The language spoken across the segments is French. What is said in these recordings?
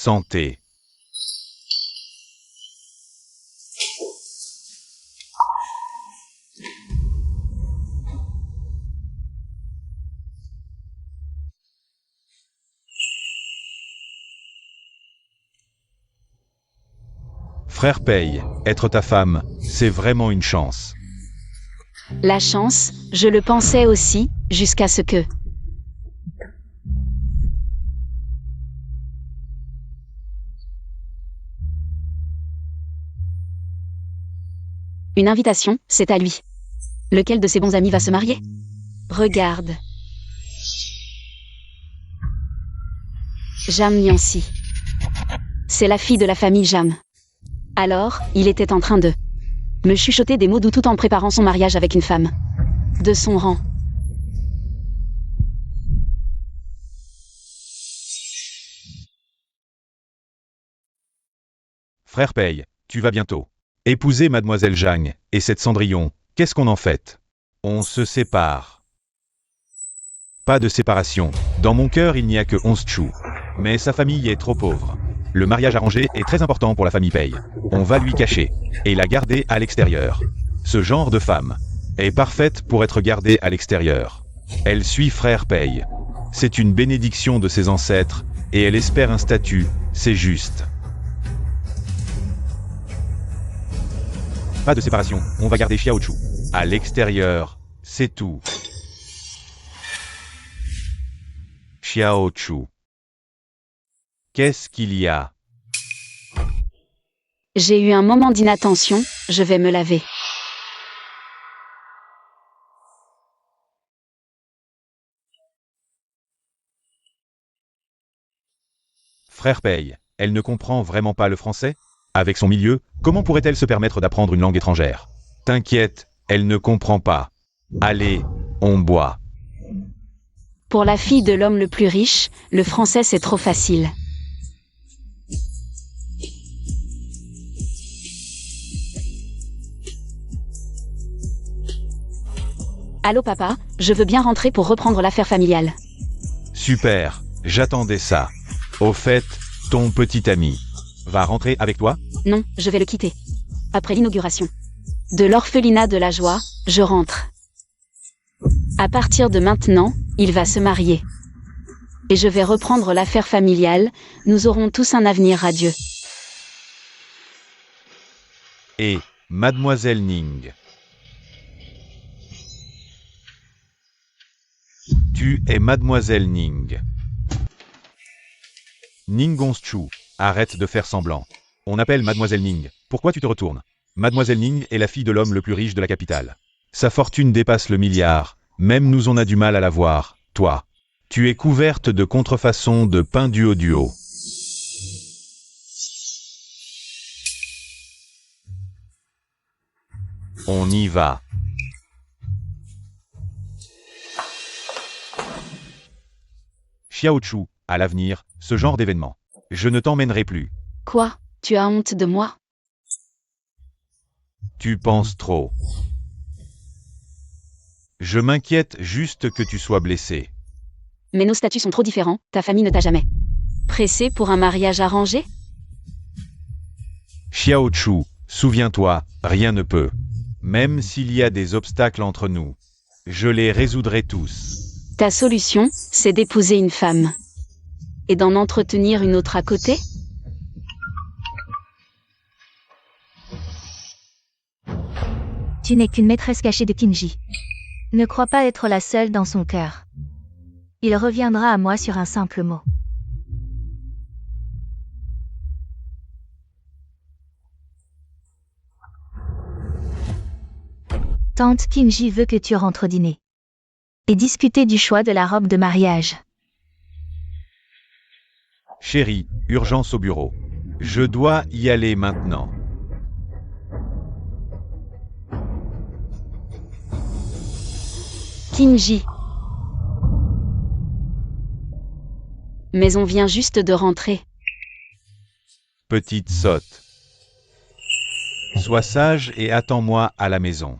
Santé. Frère Paye, être ta femme, c'est vraiment une chance. La chance, je le pensais aussi, jusqu'à ce que... Une invitation, c'est à lui. Lequel de ses bons amis va se marier? Regarde. Jam Niancy. C'est la fille de la famille Jam. Alors, il était en train de me chuchoter des mots doux tout en préparant son mariage avec une femme de son rang. Frère Paye, tu vas bientôt épouser mademoiselle Jeanne, et cette Cendrillon, qu'est-ce qu'on en fait? On se sépare. Pas de séparation. Dans mon cœur, il n'y a que 11 choux. Mais sa famille est trop pauvre. Le mariage arrangé est très important pour la famille Paye. On va lui cacher et la garder à l'extérieur. Ce genre de femme est parfaite pour être gardée à l'extérieur. Elle suit frère Paye. C'est une bénédiction de ses ancêtres et elle espère un statut, c'est juste. Pas de séparation, on va garder Xiao Chu à l'extérieur, c'est tout. Xiao Chu. Qu'est-ce qu'il y a? J'ai eu un moment d'inattention, je vais me laver. Frère Paye, elle ne comprend vraiment pas le français? Avec son milieu, comment pourrait-elle se permettre d'apprendre une langue étrangère? T'inquiète, elle ne comprend pas. Allez, on boit. Pour la fille de l'homme le plus riche, le français c'est trop facile. Allô papa, je veux bien rentrer pour reprendre l'affaire familiale. Super, j'attendais ça. Au fait, ton petit ami va rentrer avec toi? Non, je vais le quitter. Après l'inauguration de l'orphelinat de la joie, je rentre. À partir de maintenant, il va se marier. Et je vais reprendre l'affaire familiale, nous aurons tous un avenir radieux. Et mademoiselle Ning. Tu es mademoiselle Ning. Ning Gongchu, arrête de faire semblant. On appelle mademoiselle Ning. Pourquoi tu te retournes? Mademoiselle Ning est la fille de l'homme le plus riche de la capitale. Sa fortune dépasse le milliard. Même nous on a du mal à la voir, toi. Tu es couverte de contrefaçons de pain duo. On y va. Xiao Chu, à l'avenir, ce genre d'événement. Je ne t'emmènerai plus. Quoi? Tu as honte de moi? Tu penses trop. Je m'inquiète juste que tu sois blessé. Mais nos statuts sont trop différents, ta famille ne t'a jamais pressé pour un mariage arrangé? Xiao Chu, souviens-toi, rien ne peut. Même s'il y a des obstacles entre nous, je les résoudrai tous. Ta solution, c'est d'épouser une femme. Et d'en entretenir une autre à côté? Tu n'es qu'une maîtresse cachée de Kinji. Ne crois pas être la seule dans son cœur. Il reviendra à moi sur un simple mot. Tante Kinji veut que tu rentres dîner. Et discuter du choix de la robe de mariage. Chérie, urgence au bureau. Je dois y aller maintenant. Kinji. Mais on vient juste de rentrer. Petite sotte. Sois sage et attends-moi à la maison.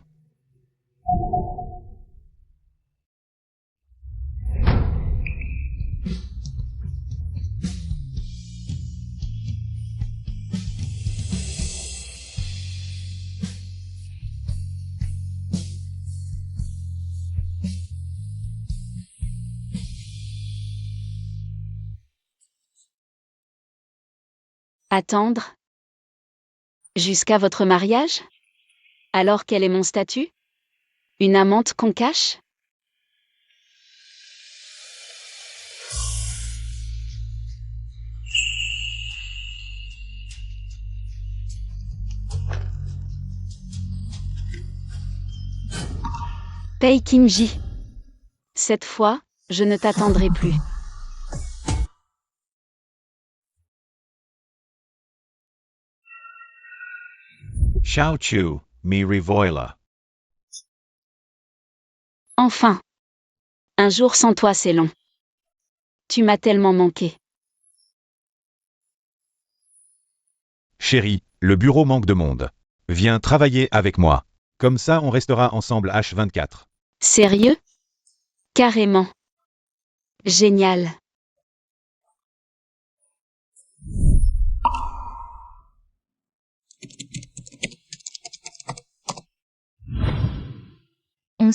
Attendre? Jusqu'à votre mariage? Alors quel est mon statut? Une amante qu'on cache? Pei Kinji. Cette fois, je ne t'attendrai plus. Xiaochu, mi rivoila. Enfin. Un jour sans toi c'est long. Tu m'as tellement manqué. Chérie, le bureau manque de monde. Viens travailler avec moi. Comme ça on restera ensemble H24. Sérieux? Carrément. Génial.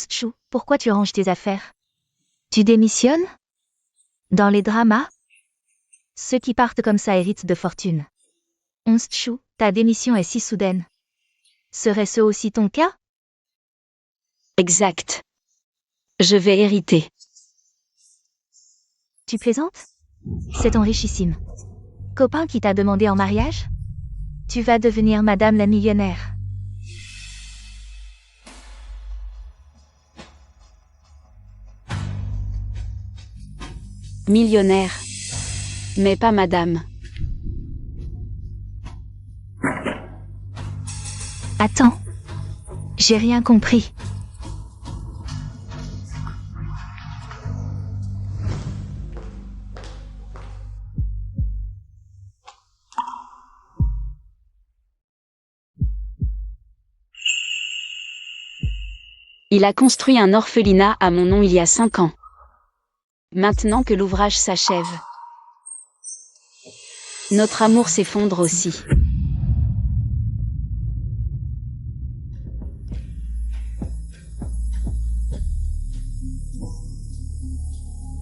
Chou, pourquoi tu ranges tes affaires? Tu démissionnes? Dans les dramas? Ceux qui partent comme ça héritent de fortune. Chou, ta démission est si soudaine. Serait-ce aussi ton cas? Exact. Je vais hériter. Tu plaisantes? C'est ton richissime copain qui t'a demandé en mariage? Tu vas devenir madame la millionnaire. Millionnaire. Mais pas madame. Attends. J'ai rien compris. Il a construit un orphelinat à mon nom il y a 5 ans. Maintenant que l'ouvrage s'achève, notre amour s'effondre aussi.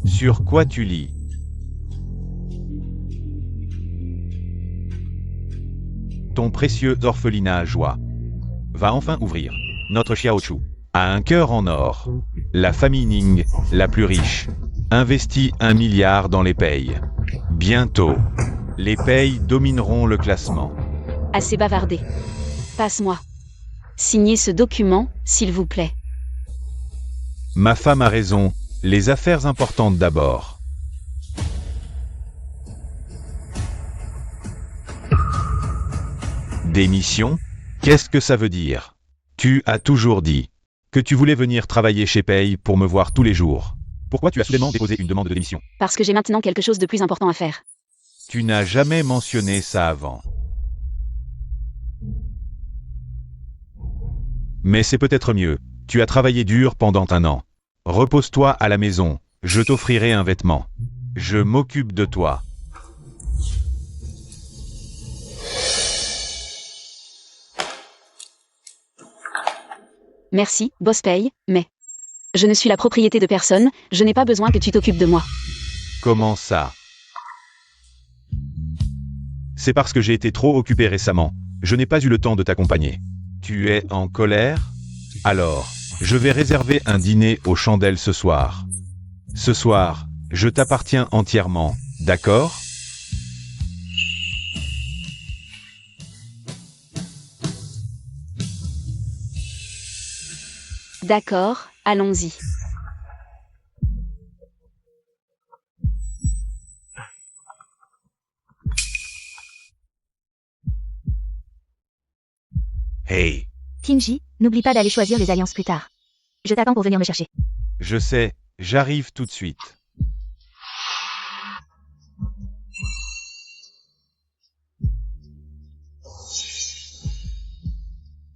Sur quoi tu lis? Ton précieux orphelinat joie va enfin ouvrir. Notre Xiaochu a un cœur en or. La famille Ning, la plus riche, investit 1 milliard dans les payes. Bientôt, les payes domineront le classement. Assez bavardé. Passe-moi. Signez ce document, s'il vous plaît. Ma femme a raison, les affaires importantes d'abord. Démission? Qu'est-ce que ça veut dire? Tu as toujours dit que tu voulais venir travailler chez Pay pour me voir tous les jours. Pourquoi tu as soudainement déposé une demande de démission? Parce que j'ai maintenant quelque chose de plus important à faire. Tu n'as jamais mentionné ça avant. Mais c'est peut-être mieux. Tu as travaillé dur pendant 1 an. Repose-toi à la maison. Je t'offrirai un vêtement. Je m'occupe de toi. Merci, boss Pei, mais je ne suis la propriété de personne, je n'ai pas besoin que tu t'occupes de moi. Comment ça? C'est parce que j'ai été trop occupé récemment. Je n'ai pas eu le temps de t'accompagner. Tu es en colère? Alors, je vais réserver un dîner aux chandelles ce soir. Ce soir, je t'appartiens entièrement, d'accord? D'accord, allons-y. Hey, Kinji, n'oublie pas d'aller choisir les alliances plus tard. Je t'attends pour venir me chercher. je sais, j'arrive tout de suite.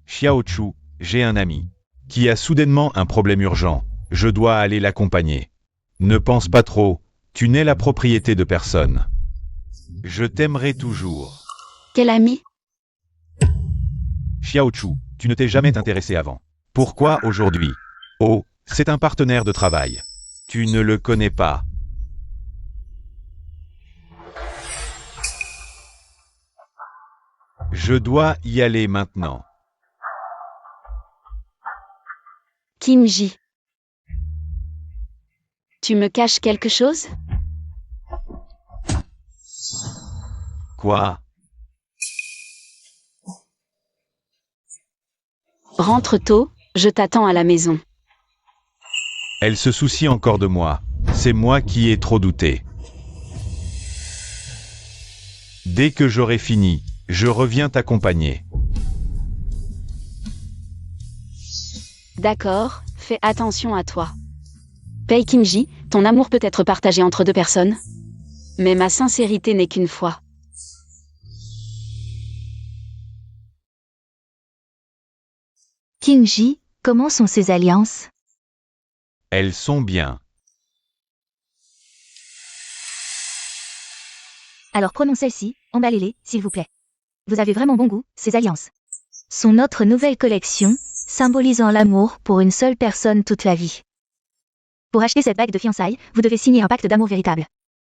Xiaochu, j'ai un ami qui a soudainement un problème urgent. Je dois aller l'accompagner. Ne pense pas trop, tu n'es la propriété de personne. Je t'aimerai toujours. Quel ami? Xiaochu, tu ne t'es jamais intéressé avant. Pourquoi aujourd'hui? Oh, c'est un partenaire de travail. Tu ne le connais pas. Je dois y aller maintenant. Kim Ji. Tu me caches quelque chose? Quoi? Rentre tôt, je t'attends à la maison. Elle se soucie encore de moi. C'est moi qui ai trop douté. Dès que j'aurai fini, je reviens t'accompagner. D'accord, fais attention à toi. Pei Kim-ji, ton amour peut être partagé entre deux personnes. Mais ma sincérité n'est qu'une fois. Kim-ji, comment sont ces alliances? Elles sont bien. Alors prenons celle-ci, emballez-les, s'il vous plaît. Vous avez vraiment bon goût, ces alliances. Sont notre nouvelle collection, symbolisant l'amour pour une seule personne toute la vie. Pour acheter cette bague de fiançailles, vous devez signer un pacte d'amour véritable.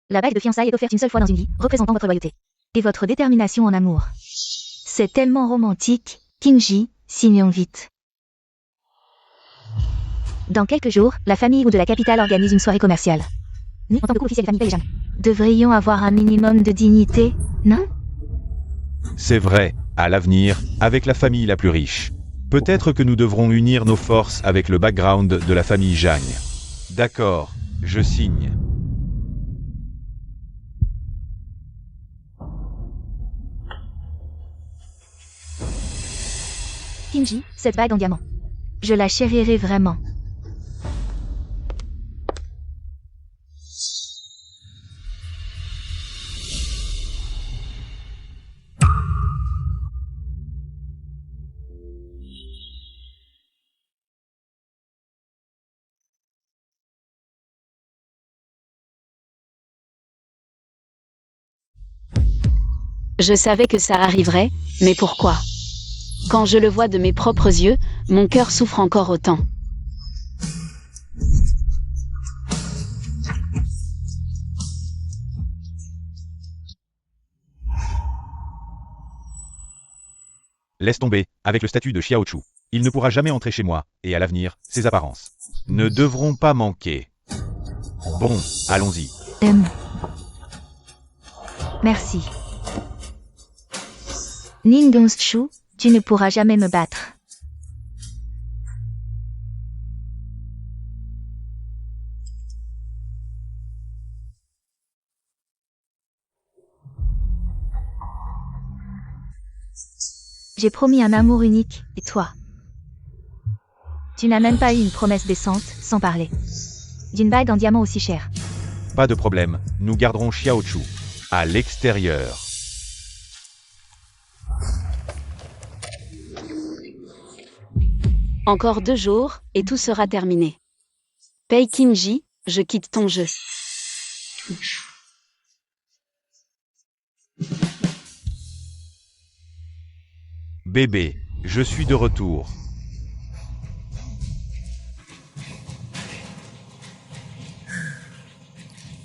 La bague de fiançailles est offerte une seule fois dans une vie, représentant votre loyauté. Et votre détermination en amour. C'est tellement romantique, Kim-ji, signons vite. Dans quelques jours, la famille ou de la capitale organise une soirée commerciale. Nous, en tant que couple officiel de famille Pei et Jang, devrions avoir un minimum de dignité, non? C'est vrai, à l'avenir, avec la famille la plus riche. Peut-être que nous devrons unir nos forces avec le background de la famille Jang. D'accord, je signe. Kim-ji, cette bague en diamant. Je la chérirai vraiment. Je savais que ça arriverait, mais pourquoi? Quand je le vois de mes propres yeux, mon cœur souffre encore autant. Laisse tomber, avec le statut de Xiaochu. Il ne pourra jamais entrer chez moi, et à l'avenir, ses apparences ne devront pas manquer. Bon, allons-y. Merci. Nin Dong-shu, tu ne pourras jamais me battre. J'ai promis un amour unique, et toi? Tu n'as même pas eu une promesse décente, sans parler. D'une bague en diamant aussi chère. Pas de problème, nous garderons Xiaochu à l'extérieur. Encore 2 jours, et tout sera terminé. Pei Kim-ji, je quitte ton jeu. Bébé, je suis de retour.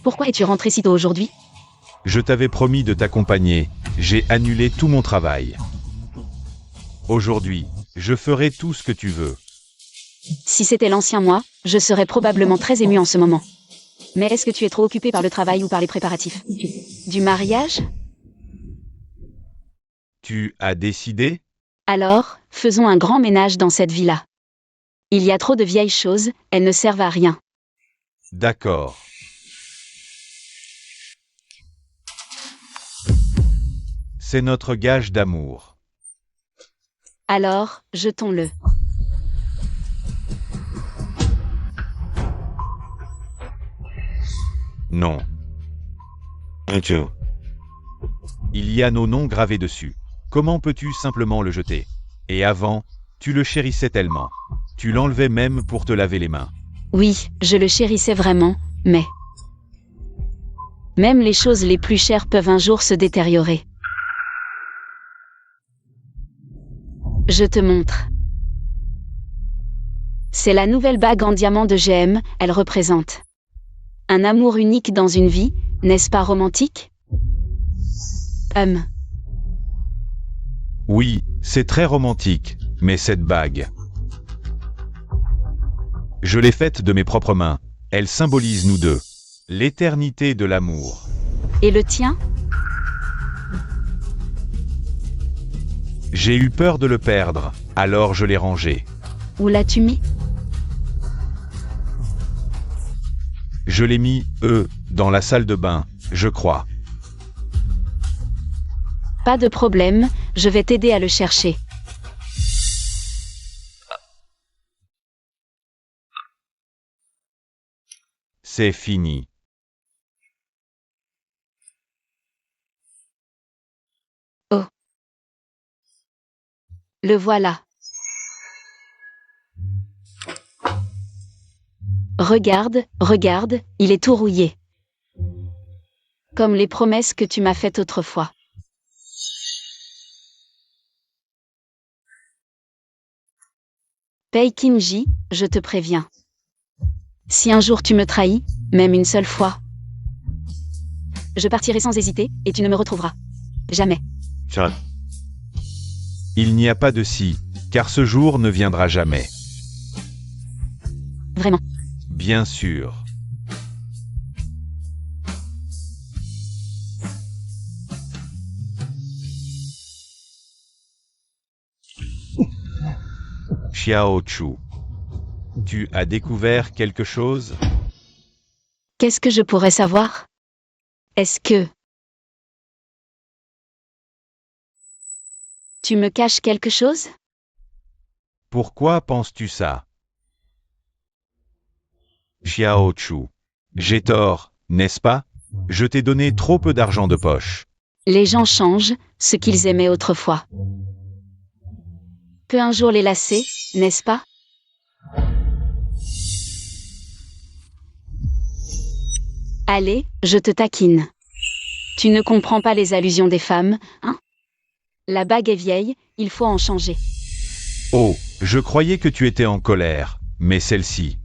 Pourquoi es-tu rentré si tôt aujourd'hui? Je t'avais promis de t'accompagner, j'ai annulé tout mon travail. Aujourd'hui, je ferai tout ce que tu veux. Si c'était l'ancien moi, je serais probablement très émue en ce moment. Mais est-ce que tu es trop occupé par le travail ou par les préparatifs? Du mariage? Tu as décidé? Alors, faisons un grand ménage dans cette villa. Il y a trop de vieilles choses, elles ne servent à rien. D'accord. C'est notre gage d'amour. Alors, jetons-le. Non. Il y a nos noms gravés dessus. Comment peux-tu simplement le jeter? Et avant, tu le chérissais tellement. Tu l'enlevais même pour te laver les mains. Oui, je le chérissais vraiment, mais... Même les choses les plus chères peuvent un jour se détériorer. Je te montre. C'est la nouvelle bague en diamant de GM, elle représente un amour unique dans une vie, n'est-ce pas romantique? Oui, c'est très romantique, mais cette bague... Je l'ai faite de mes propres mains. Elle symbolise nous deux. L'éternité de l'amour. Et le tien? J'ai eu peur de le perdre, alors je l'ai rangé. Où l'as-tu mis? Je l'ai mis, dans la salle de bain, je crois. Pas de problème, je vais t'aider à le chercher. C'est fini. Oh. Le voilà. Regarde, regarde, il est tout rouillé. Comme les promesses que tu m'as faites autrefois. Pei Kinji, je te préviens. Si un jour tu me trahis, même une seule fois, je partirai sans hésiter, et tu ne me retrouveras. Jamais. Il n'y a pas de si, car ce jour ne viendra jamais. Vraiment. Bien sûr. Xiao Chu. Tu as découvert quelque chose? Qu'est-ce que je pourrais savoir? Est-ce que tu me caches quelque chose? Pourquoi penses-tu ça? Xiao Chu. J'ai tort, n'est-ce pas? Je t'ai donné trop peu d'argent de poche. Les gens changent, ce qu'ils aimaient autrefois. Peut un jour les lasser, n'est-ce pas? Allez, je te taquine. Tu ne comprends pas les allusions des femmes, hein? La bague est vieille, il faut en changer. Oh, je croyais que tu étais en colère, mais celle-ci.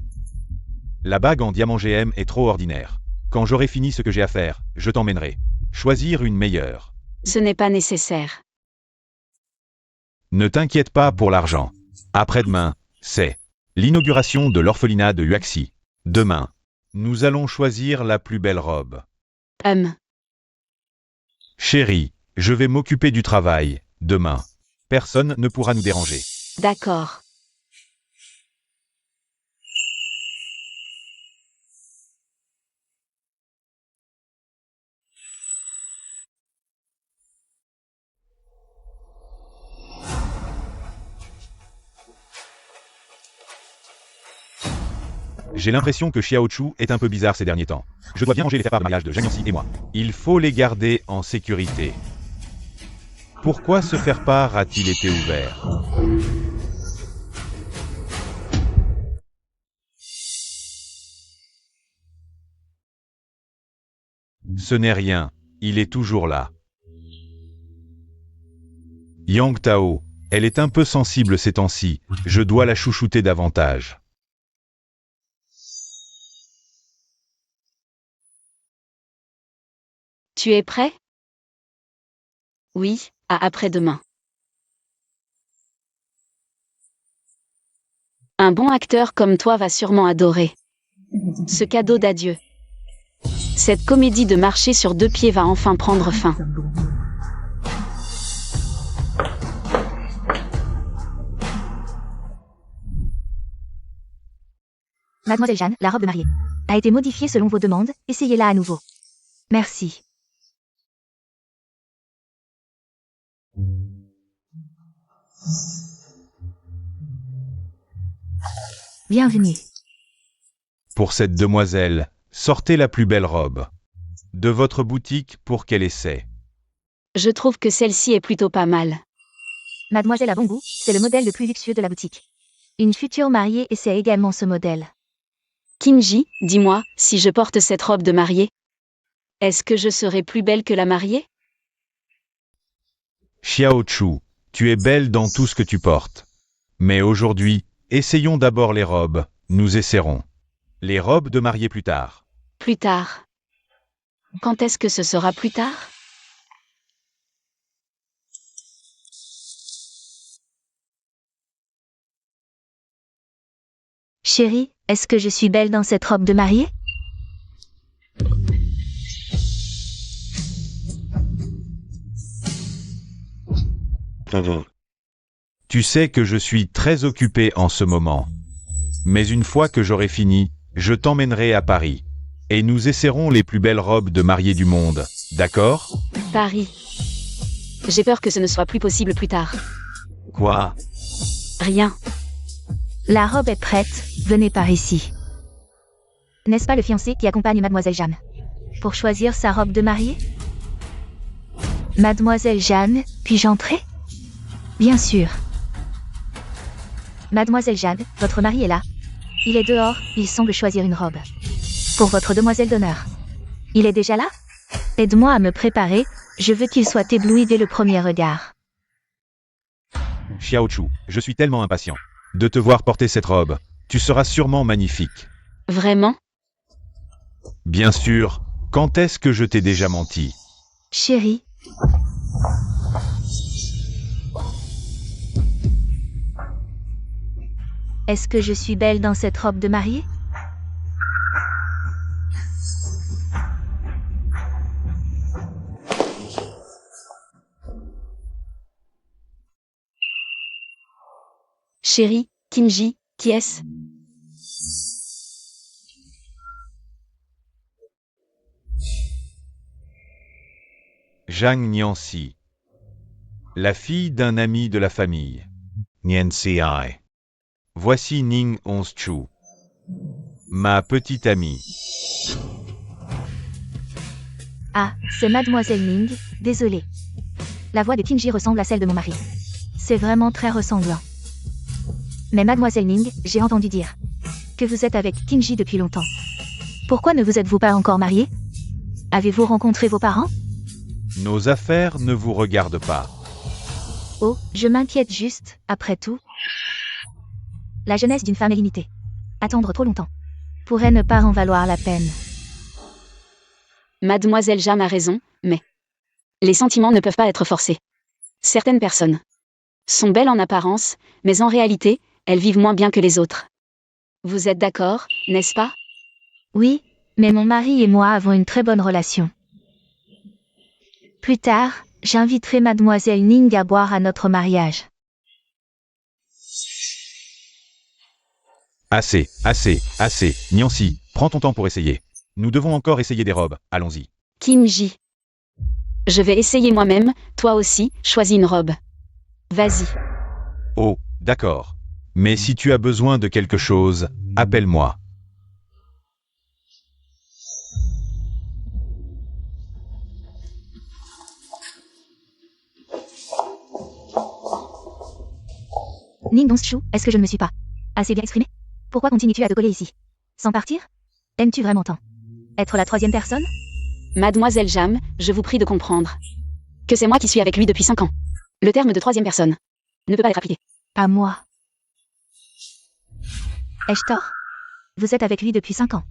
La bague en diamant GM est trop ordinaire. Quand j'aurai fini ce que j'ai à faire, je t'emmènerai. Choisir une meilleure. Ce n'est pas nécessaire. Ne t'inquiète pas pour l'argent. Après-demain, c'est l'inauguration de l'orphelinat de Huaxi. Demain, nous allons choisir la plus belle robe. Chérie, je vais m'occuper du travail. Demain, personne ne pourra nous déranger. D'accord. J'ai l'impression que Xiao Chu est un peu bizarre ces derniers temps. Je dois bien ranger les faire-part de mariage de Zhang Yanxi et moi. Il faut les garder en sécurité. Pourquoi ce faire-part a-t-il été ouvert? Ce n'est rien, il est toujours là. Yang Tao, elle est un peu sensible ces temps-ci, je dois la chouchouter davantage. Tu es prêt? Oui, à après-demain. Un bon acteur comme toi va sûrement adorer ce cadeau d'adieu. Cette comédie de marcher sur deux pieds va enfin prendre fin. Mademoiselle Jeanne, la robe de mariée a été modifiée selon vos demandes, essayez-la à nouveau. Merci. Bienvenue. Pour cette demoiselle, sortez la plus belle robe de votre boutique pour qu'elle essaie. Je trouve que celle-ci est plutôt pas mal. Mademoiselle a bon goût, c'est le modèle le plus luxueux de la boutique. Une future mariée essaie également ce modèle. Kinji, dis-moi, si je porte cette robe de mariée, est-ce que je serai plus belle que la mariée? Xiao Chu, tu es belle dans tout ce que tu portes. Mais aujourd'hui, essayons d'abord les robes, nous essaierons. Les robes de mariée plus tard. Plus tard. Quand est-ce que ce sera plus tard? Chérie, est-ce que je suis belle dans cette robe de mariée? Tu sais que je suis très occupé en ce moment. Mais une fois que j'aurai fini, je t'emmènerai à Paris. Et nous essaierons les plus belles robes de mariée du monde, d'accord? Paris. J'ai peur que ce ne soit plus possible plus tard. Quoi? Rien. La robe est prête, venez par ici. N'est-ce pas le fiancé qui accompagne Mademoiselle Jeanne pour choisir sa robe de mariée? Mademoiselle Jeanne, puis-je entrer? Bien sûr. Mademoiselle Jeanne, votre mari est là. Il est dehors, il semble choisir une robe. Pour votre demoiselle d'honneur. Il est déjà là? Aide-moi à me préparer, je veux qu'il soit ébloui dès le premier regard. Xiaochu, je suis tellement impatient de te voir porter cette robe. Tu seras sûrement magnifique. Vraiment? Bien sûr. Quand est-ce que je t'ai déjà menti? Chérie. Est-ce que je suis belle dans cette robe de mariée? Chérie, Kinji, qui est-ce? Zhang Nianxi. La fille d'un ami de la famille. Nianxi. Voici Ning Hongzhu. Ma petite amie. Ah, c'est Mademoiselle Ning, désolée. La voix de Kinji ressemble à celle de mon mari. C'est vraiment très ressemblant. Mais Mademoiselle Ning, j'ai entendu dire que vous êtes avec Kinji depuis longtemps. Pourquoi ne vous êtes-vous pas encore mariée? Avez-vous rencontré vos parents? Nos affaires ne vous regardent pas. Oh, je m'inquiète juste, après tout. La jeunesse d'une femme est limitée. Attendre trop longtemps pourrait ne pas en valoir la peine. Mademoiselle Jeanne a raison, mais les sentiments ne peuvent pas être forcés. Certaines personnes sont belles en apparence, mais en réalité, elles vivent moins bien que les autres. Vous êtes d'accord, n'est-ce pas? Oui, mais mon mari et moi avons une très bonne relation. Plus tard, j'inviterai Mademoiselle Ning à boire à notre mariage. Assez. Nianxi, prends ton temps pour essayer. Nous devons encore essayer des robes, allons-y. Kinji. Je vais essayer moi-même, toi aussi, choisis une robe. Vas-y. Oh, d'accord. Mais si tu as besoin de quelque chose, appelle-moi. Ning Hongzhu, est-ce que je ne me suis pas assez bien exprimée? Pourquoi continues-tu à te coller ici? Sans partir? Aimes-tu vraiment tant être la troisième personne? Mademoiselle Jam, je vous prie de comprendre que c'est moi qui suis avec lui depuis 5 ans. Le terme de troisième personne ne peut pas être appliqué. À moi. Ai-je tort? Vous êtes avec lui depuis 5 ans.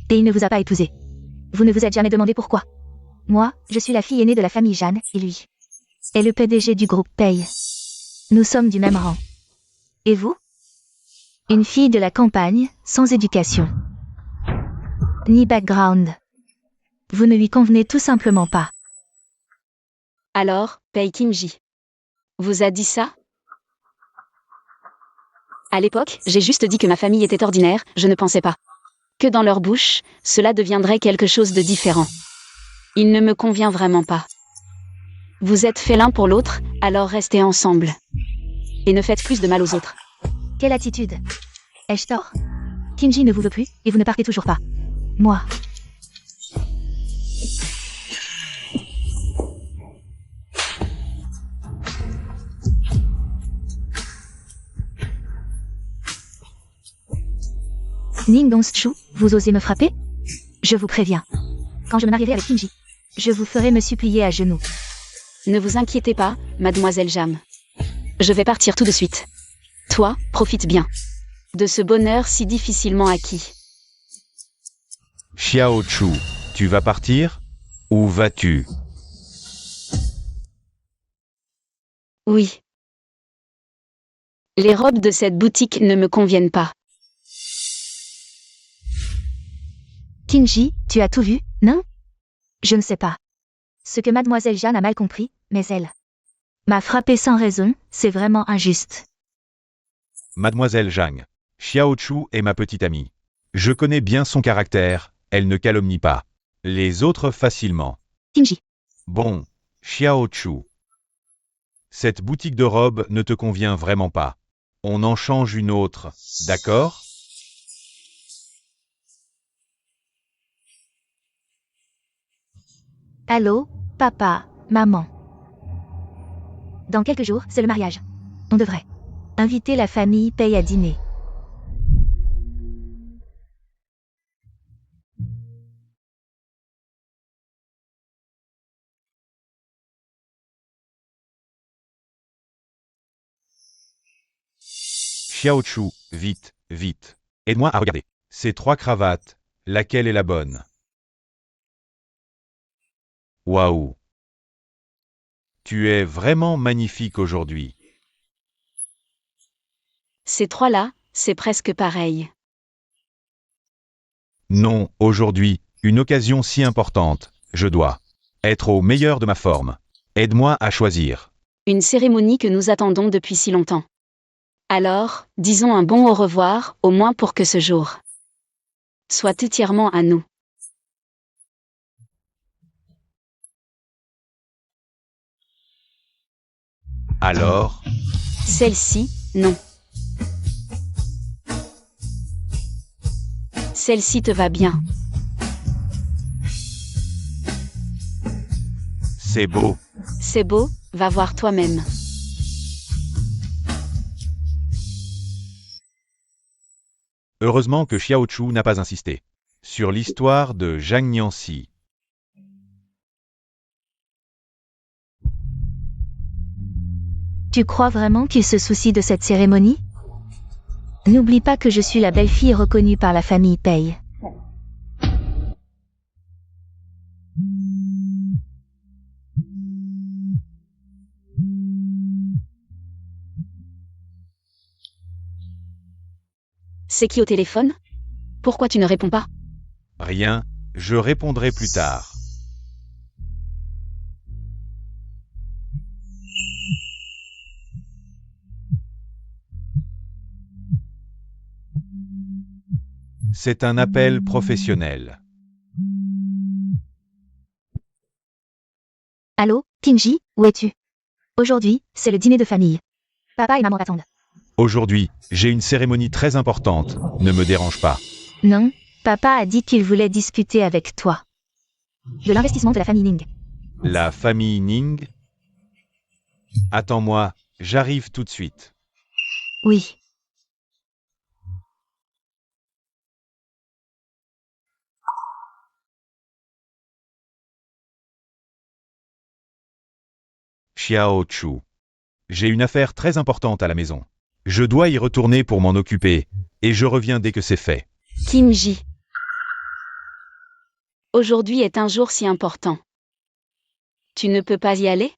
Et il ne vous a pas épousé. Vous ne vous êtes jamais demandé pourquoi? Moi, je suis la fille aînée de la famille Jeanne, et lui est le PDG du groupe Paye. Nous sommes du même rang. Et vous? Une fille de la campagne, sans éducation. Ni background. Vous ne lui convenez tout simplement pas. Alors, Pei Kinji vous a dit ça? À l'époque, j'ai juste dit que ma famille était ordinaire, je ne pensais pas que dans leur bouche, cela deviendrait quelque chose de différent. Il ne me convient vraiment pas. Vous êtes faits l'un pour l'autre, alors restez ensemble. Et ne faites plus de mal aux autres. Quelle attitude? Ai-je tort? Kinji ne vous veut plus, et vous ne partez toujours pas. Moi. Ning Hongzhu, vous osez me frapper? Je vous préviens. Quand je me marierai avec Kinji, je vous ferai me supplier à genoux. Ne vous inquiétez pas, mademoiselle Jam. Je vais partir tout de suite. Toi, profite bien de ce bonheur si difficilement acquis. Xiaochu, tu vas partir? Où vas-tu? Oui. Les robes de cette boutique ne me conviennent pas. Kinji, tu as tout vu, non? Je ne sais pas. Ce que mademoiselle Jeanne a mal compris, mais elle m'a frappé sans raison, c'est vraiment injuste. Mademoiselle Zhang. Xiao Chu est ma petite amie. Je connais bien son caractère, elle ne calomnie pas. Les autres facilement. Kinji. Bon, Xiao Chu. Cette boutique de robes ne te convient vraiment pas. On en change une autre, d'accord? Allô, papa, maman. Dans quelques jours, c'est le mariage. On devrait inviter la famille Pei à dîner. Xiao Chu, vite, vite. Aide-moi à regarder. Ces 3 cravates, laquelle est la bonne? Waouh! Tu es vraiment magnifique aujourd'hui. Ces 3-là, c'est presque pareil. Non, aujourd'hui, une occasion si importante, je dois être au meilleur de ma forme. Aide-moi à choisir. Une cérémonie que nous attendons depuis si longtemps. Alors, disons un bon au revoir, au moins pour que ce jour soit entièrement à nous. Alors, Celle-ci, non. Celle-ci te va bien. c'est beau. C'est beau, va voir toi-même. Heureusement que Xiao Chu n'a pas insisté sur l'histoire de Zhang Nianxi. Tu crois vraiment qu'il se soucie de cette cérémonie? N'oublie pas que je suis la belle-fille reconnue par la famille Pei. C'est qui au téléphone? Pourquoi tu ne réponds pas? Rien, je répondrai plus tard. C'est un appel professionnel. Allô, Kinji, où es-tu? Aujourd'hui, c'est le dîner de famille. Papa et maman t'attendent. Aujourd'hui, j'ai une cérémonie très importante, ne me dérange pas. Non, papa a dit qu'il voulait discuter avec toi. De l'investissement de la famille Ning. La famille Ning? Attends-moi, j'arrive tout de suite. Oui. Xiao Chu. J'ai une affaire très importante à la maison. Je dois y retourner pour m'en occuper, et je reviens dès que c'est fait. Kinji. Aujourd'hui est un jour si important. Tu ne peux pas y aller?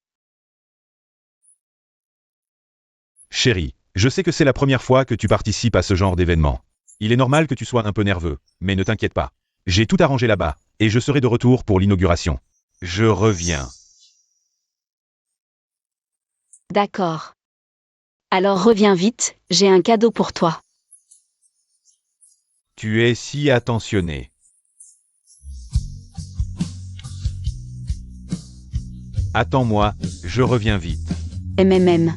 Chérie, je sais que c'est la première fois que tu participes à ce genre d'événement. Il est normal que tu sois un peu nerveux, mais ne t'inquiète pas. J'ai tout arrangé là-bas, et je serai de retour pour l'inauguration. Je reviens. D'accord. Alors reviens vite, j'ai un cadeau pour toi. Tu es si attentionné. Attends-moi, je reviens vite. MMM.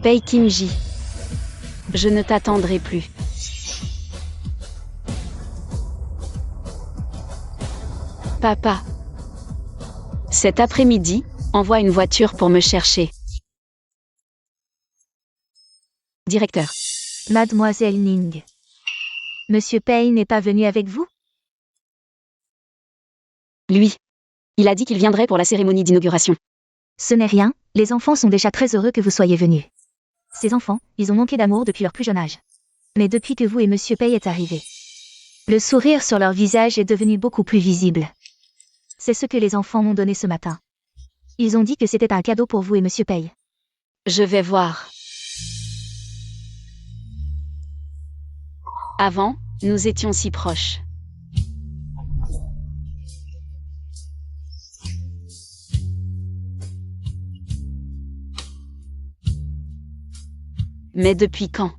Pei Kinji. Je ne t'attendrai plus. Papa. Cet après-midi, envoie une voiture pour me chercher. Directeur. Mademoiselle Ning. Monsieur Pei n'est pas venu avec vous? Lui. Il a dit qu'il viendrait pour la cérémonie d'inauguration. Ce n'est rien, les enfants sont déjà très heureux que vous soyez venus. Ces enfants, ils ont manqué d'amour depuis leur plus jeune âge. Mais depuis que vous et Monsieur Pei êtes arrivés, le sourire sur leur visage est devenu beaucoup plus visible. C'est ce que les enfants m'ont donné ce matin. Ils ont dit que c'était un cadeau pour vous et Monsieur Pei. Je vais voir. Avant, nous étions si proches. Mais depuis quand?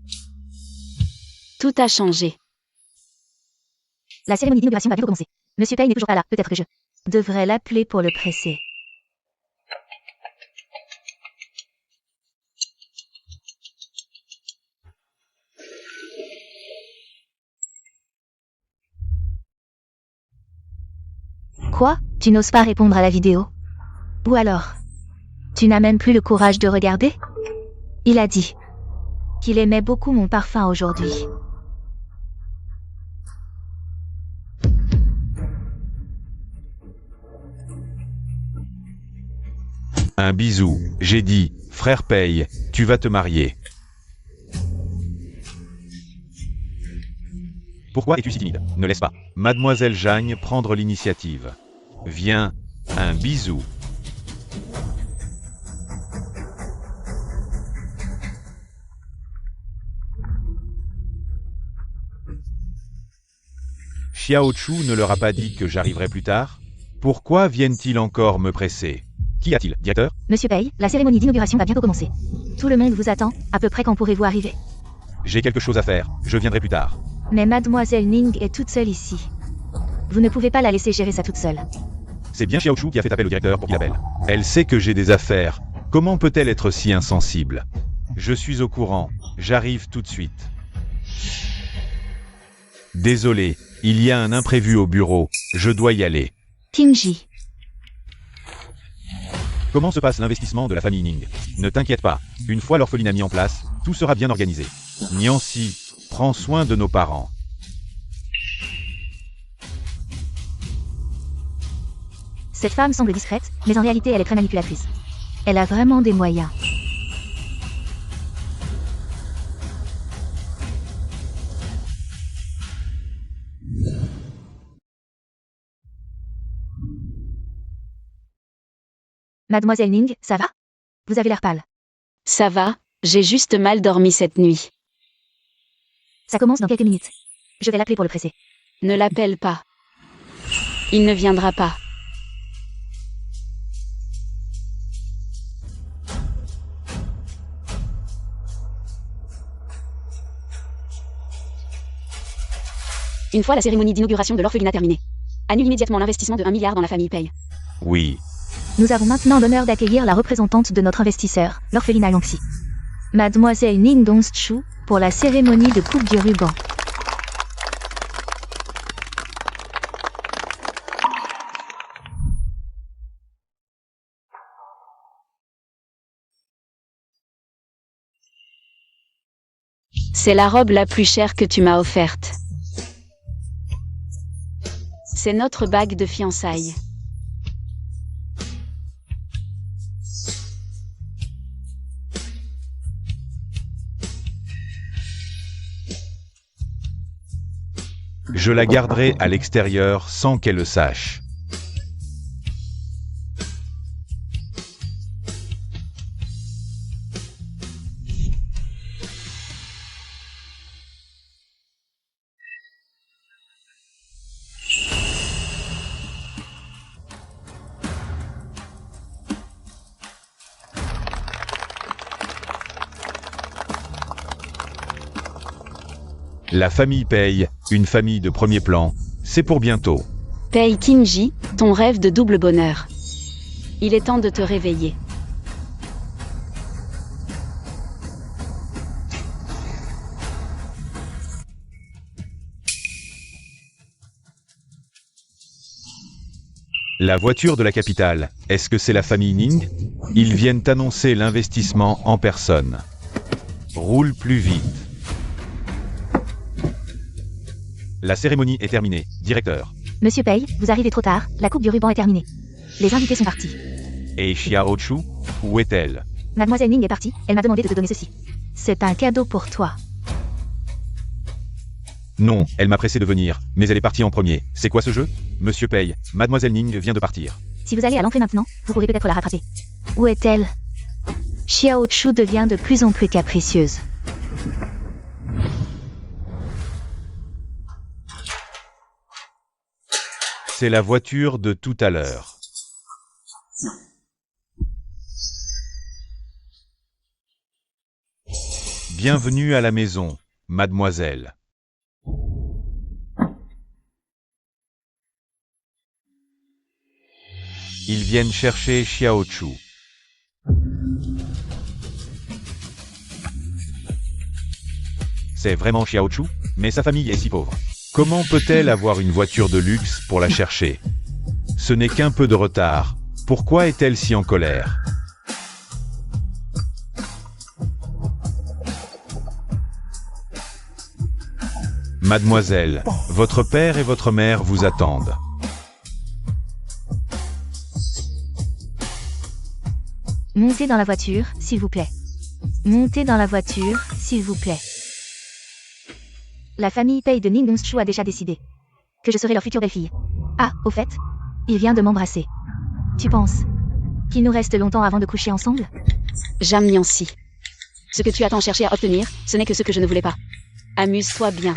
Tout a changé. La cérémonie d'inauguration va bientôt commencer. Monsieur Pei n'est toujours pas là, peut-être que je devrais l'appeler pour le presser. Quoi? Tu n'oses pas répondre à la vidéo? Ou alors, tu n'as même plus le courage de regarder? Il a dit qu'il aimait beaucoup mon parfum aujourd'hui. Un bisou, j'ai dit, frère Pei, tu vas te marier. Pourquoi es-tu si timide? Ne laisse pas Mademoiselle Zhang prendre l'initiative. Viens, un bisou. Xiao Chu ne leur a pas dit que j'arriverais plus tard? Pourquoi viennent-ils encore me presser? Qu'y a-t-il, directeur? Monsieur Pei, la cérémonie d'inauguration va bientôt commencer. Tout le monde vous attend, à peu près quand pourrez-vous arriver? J'ai quelque chose à faire, je viendrai plus tard. Mais Mademoiselle Ning est toute seule ici. Vous ne pouvez pas la laisser gérer ça toute seule. C'est bien Xiao Chu qui a fait appel au directeur pour qu'il appelle. Elle sait que j'ai des affaires. Comment peut-elle être si insensible? Je suis au courant, j'arrive tout de suite. Désolé, il y a un imprévu au bureau, je dois y aller. Qingji. Comment se passe l'investissement de la famille Ning? Ne t'inquiète pas, une fois l'orphelinat mis en place, tout sera bien organisé. Niancy, prends soin de nos parents. Cette femme semble discrète, mais en réalité elle est très manipulatrice. Elle a vraiment des moyens. Mademoiselle Ning, ça va? Vous avez l'air pâle. Ça va, j'ai juste mal dormi cette nuit. Ça commence dans quelques minutes. Je vais l'appeler pour le presser. Ne l'appelle pas. Il ne viendra pas. Une fois la cérémonie d'inauguration de l'orphelinat terminée, annule immédiatement l'investissement de 1 milliard dans la famille Pei. Oui. Nous avons maintenant l'honneur d'accueillir la représentante de notre investisseur, l'orphelinat Yangxi. Mademoiselle Ning Dongzhu, pour la cérémonie de coupe du ruban. C'est la robe la plus chère que tu m'as offerte. C'est notre bague de fiançailles. Je la garderai à l'extérieur sans qu'elle le sache. La famille Pei, une famille de premier plan, c'est pour bientôt. Pei Qingji, ton rêve de double bonheur. Il est temps de te réveiller. La voiture de la capitale, est-ce que c'est la famille Ning? Ils viennent annoncer l'investissement en personne. Roule plus vite. La cérémonie est terminée, directeur. Monsieur Pei, vous arrivez trop tard, la coupe du ruban est terminée. Les invités sont partis. Et Xiao Chu, où est-elle? Mademoiselle Ning est partie, elle m'a demandé de te donner ceci. C'est un cadeau pour toi. Non, elle m'a pressé de venir, mais elle est partie en premier. C'est quoi ce jeu? Monsieur Pei, Mademoiselle Ning vient de partir. Si vous allez à l'entrée maintenant, vous pourrez peut-être la rattraper. Où est-elle? Xiao Chu devient de plus en plus capricieuse. C'est la voiture de tout à l'heure. Bienvenue à la maison, mademoiselle. Ils viennent chercher Xiaochu. C'est vraiment Xiaochu? Mais sa famille est si pauvre. Comment peut-elle avoir une voiture de luxe pour la chercher? Ce n'est qu'un peu de retard. Pourquoi est-elle si en colère? Mademoiselle, votre père et votre mère vous attendent. Montez dans la voiture, s'il vous plaît. Montez dans la voiture, s'il vous plaît. La famille Pei de Ningongzhou a déjà décidé que je serai leur future belle-fille. Ah, au fait, il vient de m'embrasser. Tu penses qu'il nous reste longtemps avant de coucher ensemble? Zhang Nianxi. Ce que tu attends chercher à obtenir, ce n'est que ce que je ne voulais pas. Amuse-toi bien.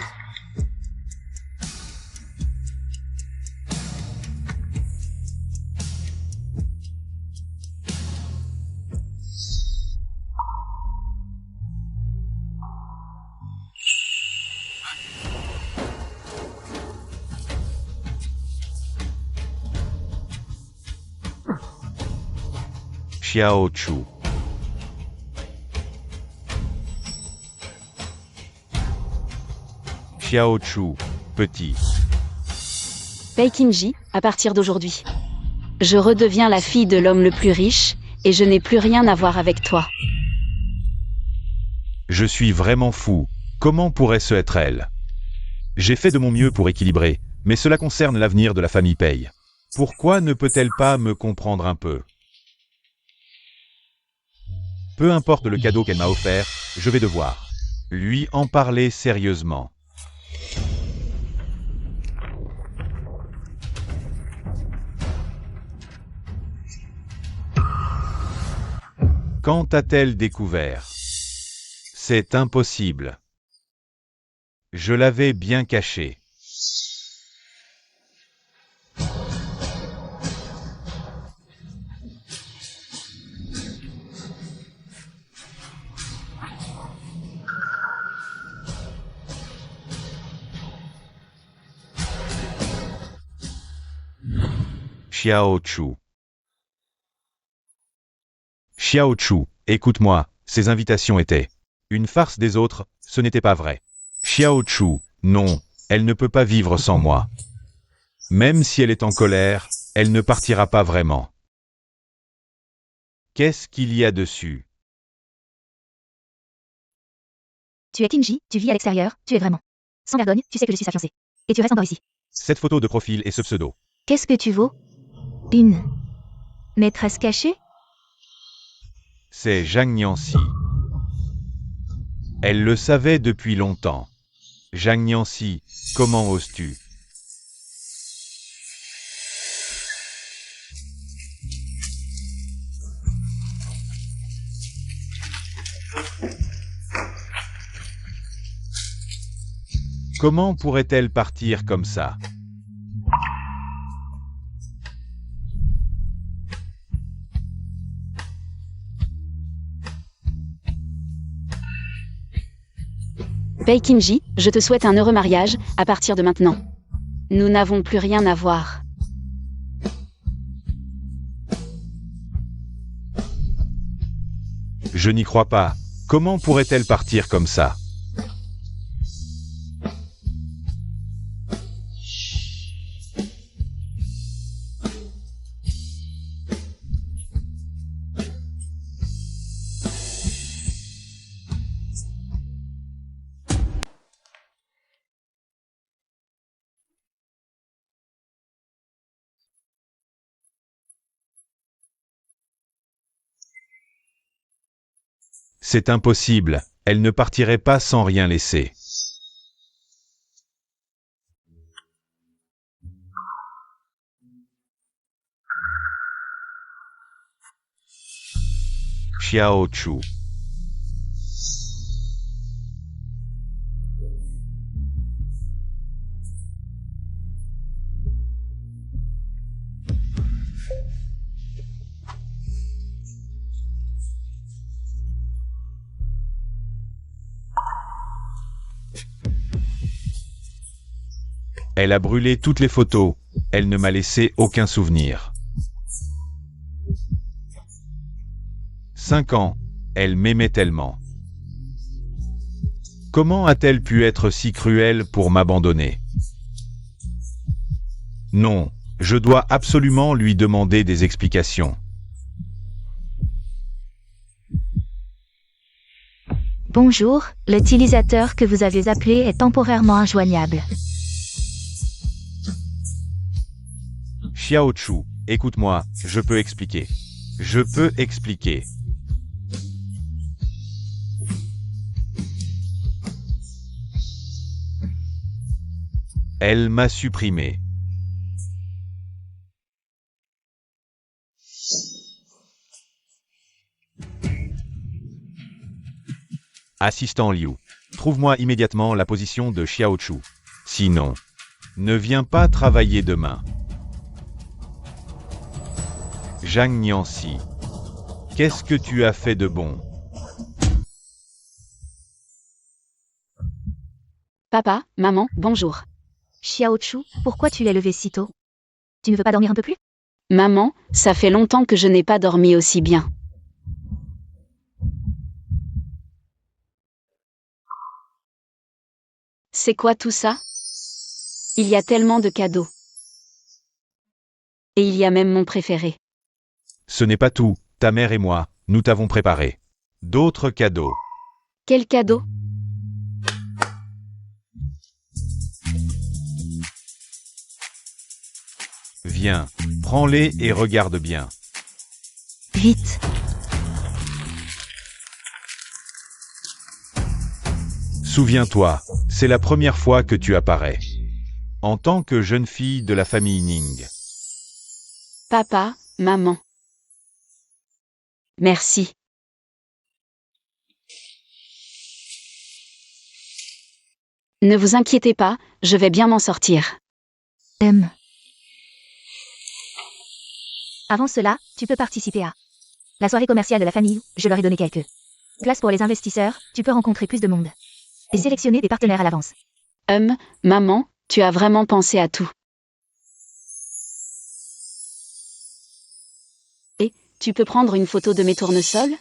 Xiaochu. Xiaochu, petit. Pei Qingji, à partir d'aujourd'hui. Je redeviens la fille de l'homme le plus riche, et je n'ai plus rien à voir avec toi. Je suis vraiment fou. Comment pourrait-ce être elle? J'ai fait de mon mieux pour équilibrer, mais cela concerne l'avenir de la famille Pei. Pourquoi ne peut-elle pas me comprendre un peu? Peu importe le cadeau qu'elle m'a offert, je vais devoir lui en parler sérieusement. Quand a-t-elle découvert? C'est impossible. Je l'avais bien caché. Xiaochu. Xiaochu, écoute-moi, ces invitations étaient une farce des autres, ce n'était pas vrai. Xiaochu, non, elle ne peut pas vivre sans moi. Même si elle est en colère, elle ne partira pas vraiment. Qu'est-ce qu'il y a dessus? Tu es Qingji, tu vis à l'extérieur, tu es vraiment sans vergogne, tu sais que je suis sa fiancée. Et tu restes encore ici. Cette photo de profil et ce pseudo. Qu'est-ce que tu vaux? Une maîtresse cachée? C'est Zhang Nianxi. Elle le savait depuis longtemps. Zhang Nianxi, comment oses-tu? Comment pourrait-elle partir comme ça? Pei Qingji, je te souhaite un heureux mariage, à partir de maintenant. Nous n'avons plus rien à voir. Je n'y crois pas. Comment pourrait-elle partir comme ça? C'est impossible, elle ne partirait pas sans rien laisser. Xiaochu. Elle a brûlé toutes les photos. Elle ne m'a laissé aucun souvenir. 5 ans. Elle m'aimait tellement. Comment a-t-elle pu être si cruelle pour m'abandonner? Non, je dois absolument lui demander des explications. Bonjour, l'utilisateur que vous avez appelé est temporairement injoignable. Xiao Chu, écoute-moi, je peux expliquer. Je peux expliquer. Elle m'a supprimé. Assistant Liu, trouve-moi immédiatement la position de Xiao Chu. Sinon, ne viens pas travailler demain. Zhang Nianxi, qu'est-ce que tu as fait de bon? Papa, maman, bonjour. Xiao Chu, pourquoi tu l'es levé si tôt? Tu ne veux pas dormir un peu plus? Maman, ça fait longtemps que je n'ai pas dormi aussi bien. C'est quoi tout ça? Il y a tellement de cadeaux. Et il y a même mon préféré. Ce n'est pas tout, ta mère et moi, nous t'avons préparé d'autres cadeaux. Quel cadeau? Viens, prends-les et regarde bien. Vite. Souviens-toi, c'est la première fois que tu apparais. En tant que jeune fille de la famille Ning. Papa, maman. Merci. Ne vous inquiétez pas, je vais bien m'en sortir. Avant cela, tu peux participer à la soirée commerciale de la famille. Je leur ai donné quelques places pour les investisseurs. Tu peux rencontrer plus de monde et sélectionner des partenaires à l'avance. Maman, tu as vraiment pensé à tout. Et, tu peux prendre une photo de mes tournesols?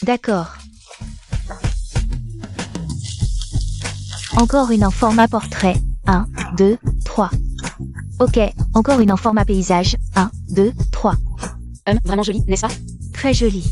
D'accord. Encore une en format portrait. 1, 2, 3. Ok, encore une en format paysage. 1, 2, 3. Vraiment jolie, n'est-ce pas? Très jolie.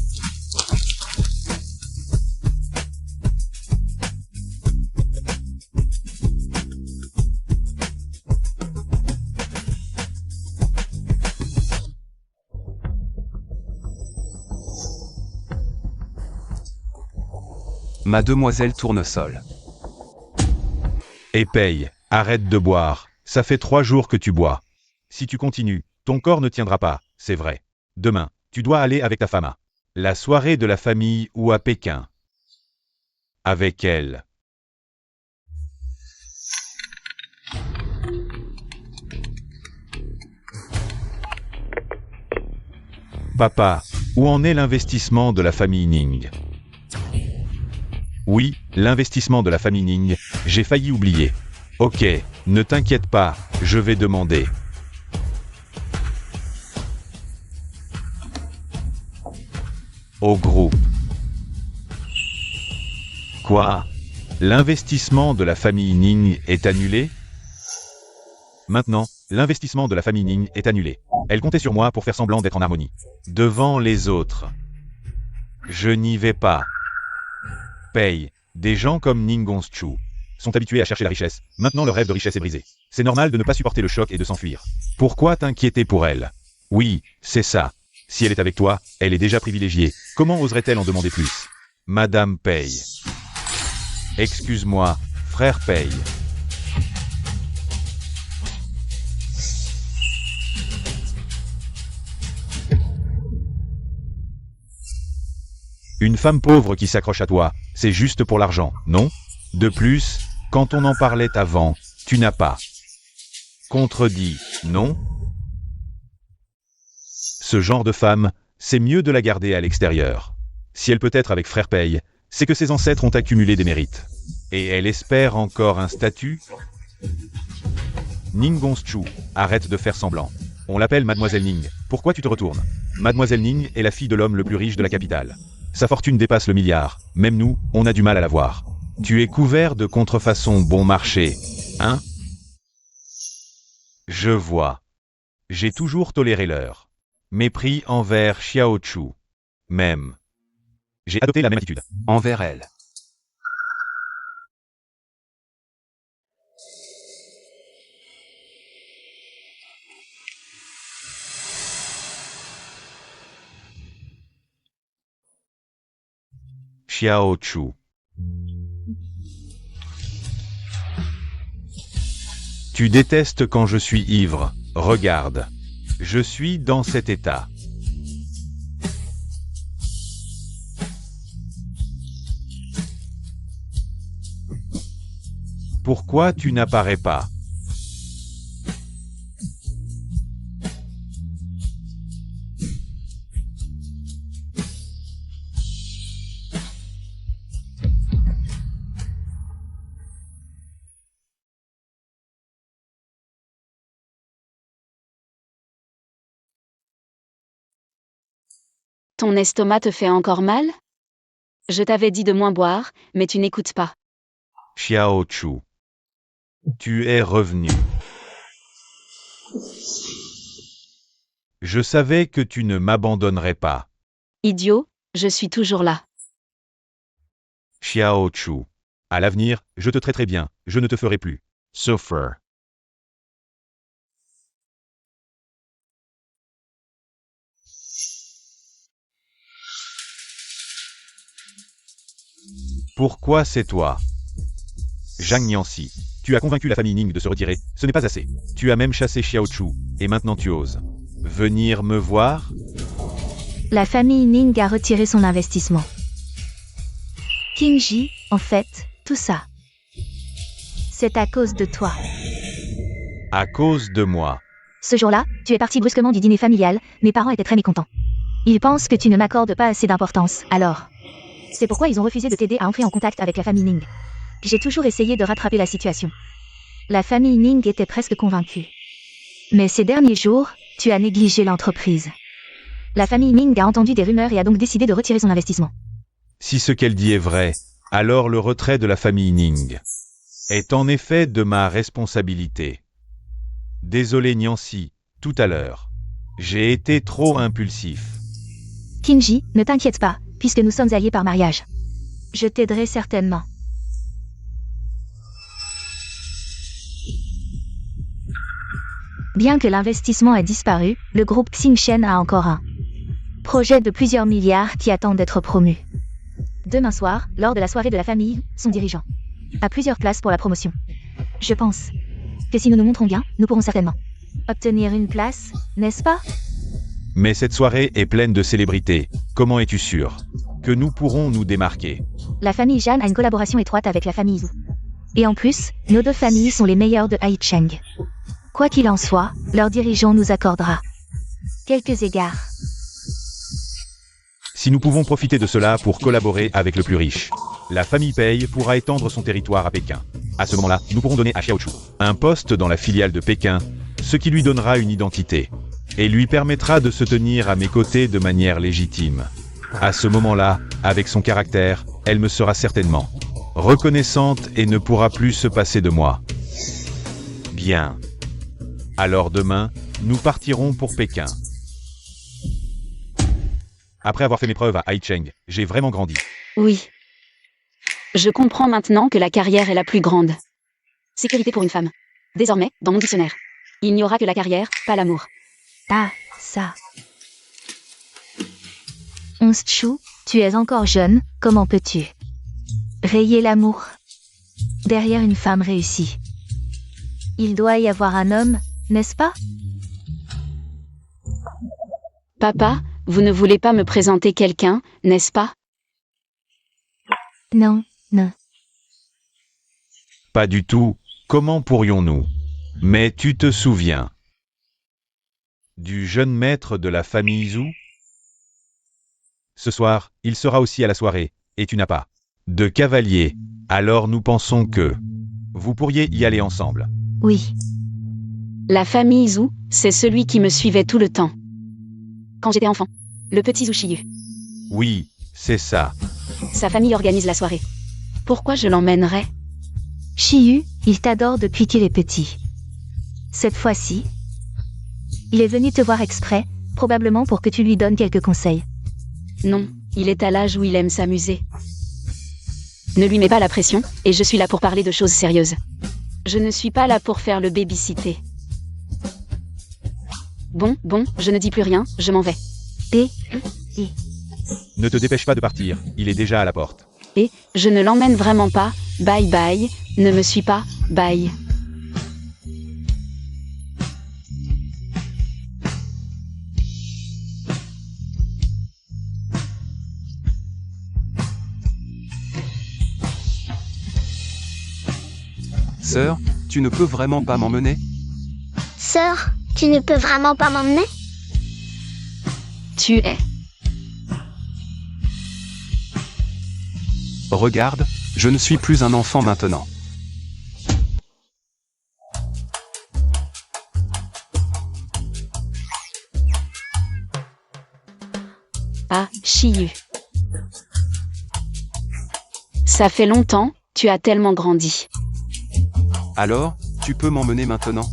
Ma demoiselle Tournesol. Et paye, arrête de boire, ça fait 3 jours que tu bois. Si tu continues, ton corps ne tiendra pas, c'est vrai. Demain, tu dois aller avec ta femme à la soirée de la famille ou à Pékin. Avec elle. Papa, où en est l'investissement de la famille Ning? Oui, l'investissement de la famille Ning, j'ai failli oublier. Ok, ne t'inquiète pas, je vais demander. Au groupe. Quoi? L'investissement de la famille Ning est annulé? Maintenant, l'investissement de la famille Ning est annulé. Elle comptait sur moi pour faire semblant d'être en harmonie. Devant les autres. Je n'y vais pas. Paye. Des gens comme Ning Gongchu sont habitués à chercher la richesse. Maintenant leur rêve de richesse est brisé. C'est normal de ne pas supporter le choc et de s'enfuir. Pourquoi t'inquiéter pour elle? Oui, c'est ça. Si elle est avec toi, elle est déjà privilégiée. Comment oserait-elle en demander plus? Madame Paye. Excuse-moi, frère Paye. Une femme pauvre qui s'accroche à toi, c'est juste pour l'argent, non? De plus, quand on en parlait avant, tu n'as pas contredit, non? Ce genre de femme, c'est mieux de la garder à l'extérieur. Si elle peut être avec frère Paye, c'est que ses ancêtres ont accumulé des mérites. Et elle espère encore un statut? Ning Gongchu, arrête de faire semblant. On l'appelle Mademoiselle Ning. Pourquoi tu te retournes? Mademoiselle Ning est la fille de l'homme le plus riche de la capitale. Sa fortune dépasse le milliard. Même nous, on a du mal à la voir. Tu es couvert de contrefaçons bon marché, hein? Je vois. J'ai toujours toléré leur mépris envers Xiao Chu. Même. J'ai adopté la même attitude envers elle. Xiao Chu. Tu détestes quand je suis ivre. Regarde. Je suis dans cet état. Pourquoi tu n'apparais pas? Ton estomac te fait encore mal? Je t'avais dit de moins boire, mais tu n'écoutes pas. Xiao Chu. Tu es revenu. Je savais que tu ne m'abandonnerais pas. Idiot, je suis toujours là. Xiao Chu. À l'avenir, je te traiterai bien, je ne te ferai plus souffrir. Pourquoi c'est toi? Zhang Nianxi. Tu as convaincu la famille Ning de se retirer, ce n'est pas assez. Tu as même chassé Xiao Chu, et maintenant tu oses venir me voir? La famille Ning a retiré son investissement. Qingji, en fait, tout ça. C'est à cause de toi. À cause de moi. Ce jour-là, tu es parti brusquement du dîner familial, mes parents étaient très mécontents. Ils pensent que tu ne m'accordes pas assez d'importance, alors. C'est pourquoi ils ont refusé de t'aider à entrer en contact avec la famille Ning. J'ai toujours essayé de rattraper la situation. La famille Ning était presque convaincue. Mais ces derniers jours, tu as négligé l'entreprise. La famille Ning a entendu des rumeurs et a donc décidé de retirer son investissement. Si ce qu'elle dit est vrai, alors le retrait de la famille Ning est en effet de ma responsabilité. Désolé Nianxi, tout à l'heure. J'ai été trop impulsif. Qingji, ne t'inquiète pas, puisque nous sommes alliés par mariage. Je t'aiderai certainement. Bien que l'investissement ait disparu, le groupe Xingshen a encore un projet de plusieurs milliards qui attend d'être promu. Demain soir, lors de la soirée de la famille, son dirigeant a plusieurs places pour la promotion. Je pense que si nous nous montrons bien, nous pourrons certainement obtenir une place, n'est-ce pas? Mais cette soirée est pleine de célébrités. Comment es-tu sûr que nous pourrons nous démarquer? La famille Zhan a une collaboration étroite avec la famille Zhu. Et en plus, nos deux familles sont les meilleures de Haicheng. Quoi qu'il en soit, leur dirigeant nous accordera quelques égards. Si nous pouvons profiter de cela pour collaborer avec le plus riche, la famille Pei pourra étendre son territoire à Pékin. À ce moment-là, nous pourrons donner à Xiao Chu un poste dans la filiale de Pékin, ce qui lui donnera une identité et lui permettra de se tenir à mes côtés de manière légitime. À ce moment-là, avec son caractère, elle me sera certainement reconnaissante et ne pourra plus se passer de moi. Bien. Alors demain, nous partirons pour Pékin. Après avoir fait mes preuves à Haicheng, j'ai vraiment grandi. Oui. Je comprends maintenant que la carrière est la plus grande sécurité pour une femme. Désormais, dans mon dictionnaire, il n'y aura que la carrière, pas l'amour. Ah, ça. Hongchu, tu es encore jeune, comment peux-tu rayer l'amour derrière une femme réussie? Il doit y avoir un homme, n'est-ce pas? Papa, vous ne voulez pas me présenter quelqu'un, n'est-ce pas? Non, non. Pas du tout. Comment pourrions-nous? Mais tu te souviens du jeune maître de la famille Zhu? Ce soir, il sera aussi à la soirée, et tu n'as pas de cavalier. Alors nous pensons que vous pourriez y aller ensemble. Oui. La famille Zhou, c'est celui qui me suivait tout le temps. Quand j'étais enfant. Le petit Zhou Shiyu. Oui, c'est ça. Sa famille organise la soirée. Pourquoi je l'emmènerais? Shiyu, il t'adore depuis qu'il est petit. Cette fois-ci, il est venu te voir exprès, probablement pour que tu lui donnes quelques conseils. Non, il est à l'âge où il aime s'amuser. Ne lui mets pas la pression, et je suis là pour parler de choses sérieuses. Je ne suis pas là pour faire le baby-sitter. Bon, je ne dis plus rien, je m'en vais. Ne te dépêche pas de partir, il est déjà à la porte. Et, je ne l'emmène vraiment pas, bye bye, ne me suis pas, bye. Sœur, tu ne peux vraiment pas m'emmener? Sœur, tu ne peux vraiment pas m'emmener? Tu es. Regarde, je ne suis plus un enfant maintenant. Ah, Shiyu. Ça fait longtemps, tu as tellement grandi. Alors, tu peux m'emmener maintenant?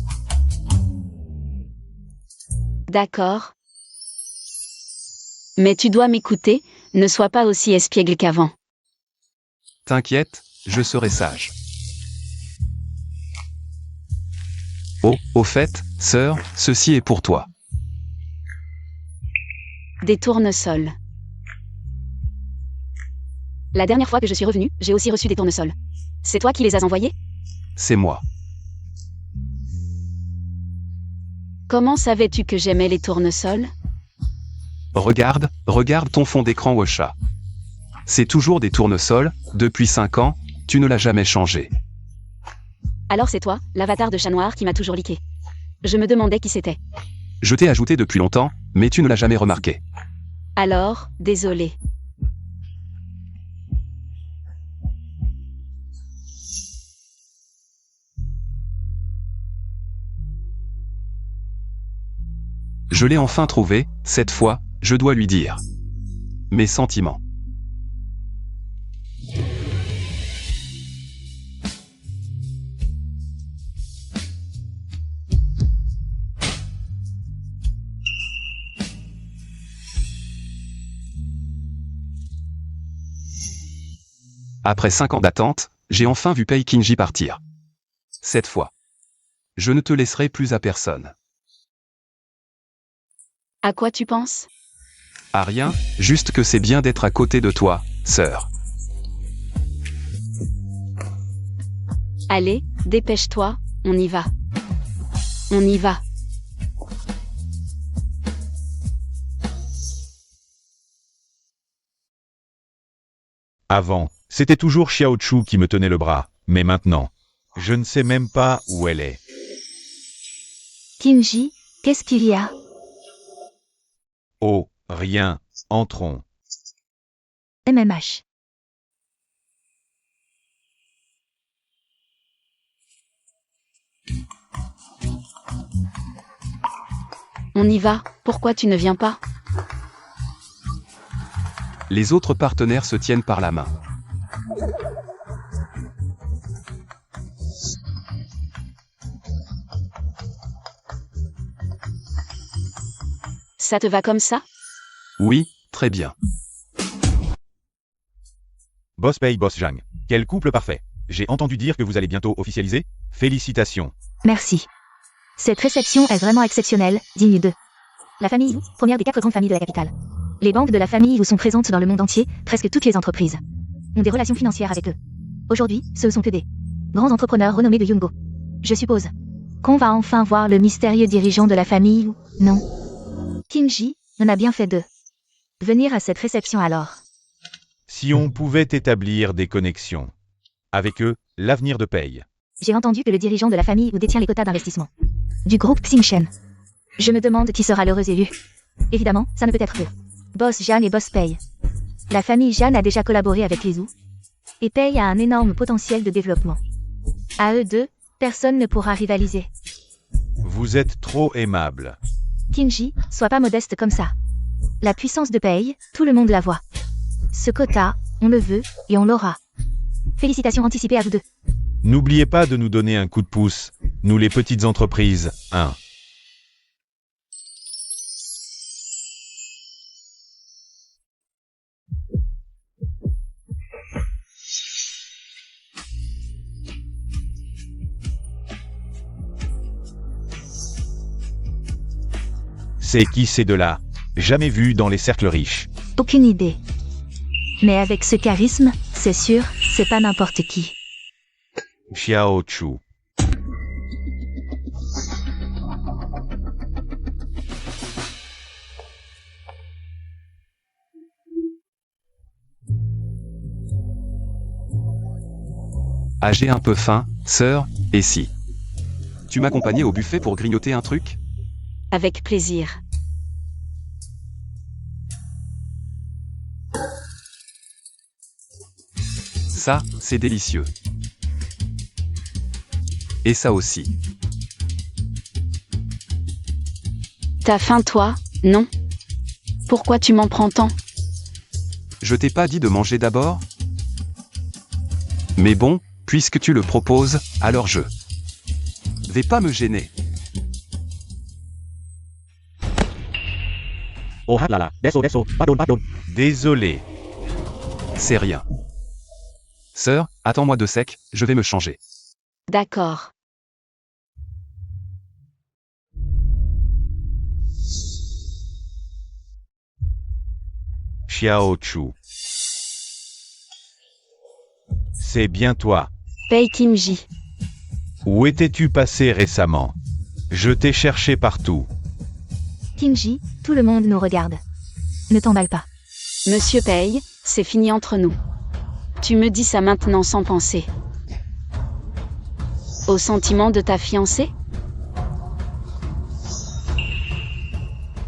D'accord. Mais tu dois m'écouter, ne sois pas aussi espiègle qu'avant. T'inquiète, je serai sage. Oh, au fait, sœur, ceci est pour toi. Des tournesols. La dernière fois que je suis revenue, j'ai aussi reçu des tournesols. C'est toi qui les as envoyés? C'est moi. Comment savais-tu que j'aimais les tournesols? Regarde ton fond d'écran Washa. C'est toujours des tournesols, depuis 5 ans, tu ne l'as jamais changé. Alors c'est toi, l'avatar de chat noir qui m'a toujours liqué. Je me demandais qui c'était. Je t'ai ajouté depuis longtemps, mais tu ne l'as jamais remarqué. Alors, désolé. Je l'ai enfin trouvé, cette fois, je dois lui dire. Mes sentiments. Après 5 ans d'attente, j'ai enfin vu Pei Kinji partir. Cette fois. Je ne te laisserai plus à personne. À quoi tu penses? À rien, juste que c'est bien d'être à côté de toi, sœur. Allez, dépêche-toi, on y va. On y va. Avant, c'était toujours Xiao Chu qui me tenait le bras, mais maintenant, je ne sais même pas où elle est. Kinji, qu'est-ce qu'il y a? Oh, rien, entrons. MMH. On y va, pourquoi tu ne viens pas? Les autres partenaires se tiennent par la main. Ça te va comme ça? Oui, très bien. Boss Pei, Boss Zhang. Quel couple parfait. J'ai entendu dire que vous allez bientôt officialiser. Félicitations. Merci. Cette réception est vraiment exceptionnelle, digne de la famille Yu, première des 4 grandes familles de la capitale. Les banques de la famille Yu sont présentes dans le monde entier, presque toutes les entreprises ont des relations financières avec eux. Aujourd'hui, ce sont que des grands entrepreneurs renommés de Yungo. Je suppose qu'on va enfin voir le mystérieux dirigeant de la famille Yu, non? Kinji, on a bien fait de venir à cette réception alors. Si on pouvait établir des connexions. Avec eux, l'avenir de Pei. J'ai entendu que le dirigeant de la famille Yu détient les quotas d'investissement du groupe Xingchen. Je me demande qui sera l'heureux élu. Évidemment, ça ne peut être que Boss Zhang et Boss Pei. La famille Zhang a déjà collaboré avec les Zhou. Et Pei a un énorme potentiel de développement. À eux deux, personne ne pourra rivaliser. Vous Vous êtes trop aimable. Kinji, sois pas modeste comme ça. La puissance de Pei, tout le monde la voit. Ce quota, on le veut, et on l'aura. Félicitations anticipées à vous deux. N'oubliez pas de nous donner un coup de pouce, nous les petites entreprises, hein. C'est qui ces deux-là? Jamais vu dans les cercles riches. Aucune idée. Mais avec ce charisme, c'est sûr, c'est pas n'importe qui. Xiao Chu. Ah, j'ai un peu faim, sœur, et si tu m'accompagnais au buffet pour grignoter un truc? Avec plaisir. Ça, c'est délicieux. Et ça aussi. T'as faim toi, non? Pourquoi tu m'en prends tant? Je t'ai pas dit de manger d'abord? Mais bon, puisque tu le proposes, alors je vais pas me gêner. Oh là là, pardon. Désolé. C'est rien. Sœur, attends-moi 2 secs, je vais me changer. D'accord. Xiao Chu. C'est bien toi. Pei Kimji. Où étais-tu passé récemment? Je t'ai cherché partout. Kinji, tout le monde nous regarde. Ne t'emballe pas. Monsieur Pei, c'est fini entre nous. Tu me dis ça maintenant sans penser. Au sentiment de ta fiancée?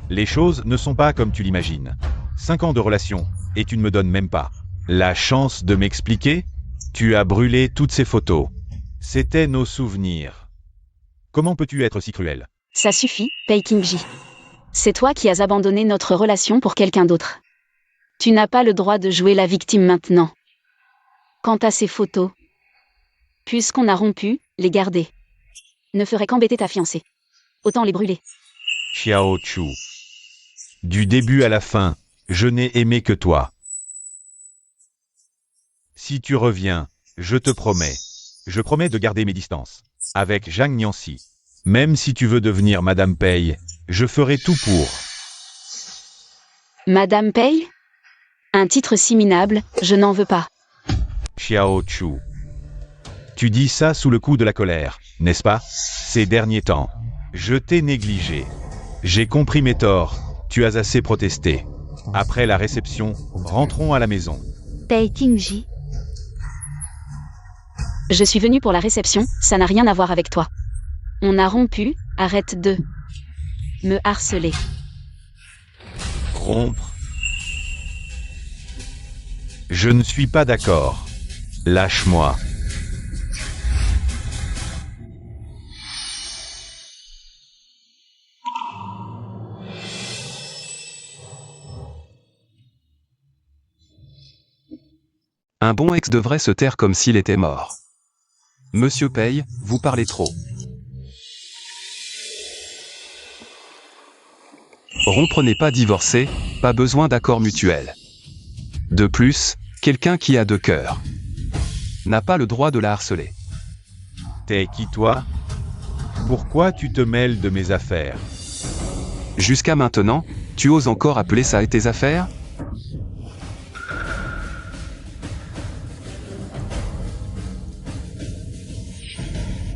Les choses ne sont pas comme tu l'imagines. 5 ans de relation, et tu ne me donnes même pas la chance de m'expliquer? Tu as brûlé toutes ces photos. C'étaient nos souvenirs. Comment peux-tu être si cruel? Ça suffit, Pei Kimji. C'est toi qui as abandonné notre relation pour quelqu'un d'autre. Tu n'as pas le droit de jouer la victime maintenant. Quant à ces photos, puisqu'on a rompu, les garder ne ferait qu'embêter ta fiancée. Autant les brûler. Xiao Chu. Du début à la fin, je n'ai aimé que toi. Si tu reviens, je te promets. Je promets de garder mes distances. Avec Zhang Nianxi. Même si tu veux devenir Madame Pei, je ferai tout pour. Madame Pei? Un titre si minable, je n'en veux pas. Xiao Chu. Tu dis ça sous le coup de la colère, n'est-ce pas? Ces derniers temps, je t'ai négligé. J'ai compris mes torts, tu as assez protesté. Après la réception, rentrons à la maison. Pei Kinji. Je suis venue pour la réception, ça n'a rien à voir avec toi. On a rompu, arrête de me harceler. Rompre? Je ne suis pas d'accord. Lâche-moi. Un bon ex devrait se taire comme s'il était mort. Monsieur Pei, vous parlez trop. Rompre n'est pas divorcer, pas besoin d'accord mutuel. De plus, quelqu'un qui a 2 cœurs n'a pas le droit de la harceler. T'es qui toi? Pourquoi tu te mêles de mes affaires? Jusqu'à maintenant, tu oses encore appeler ça tes affaires?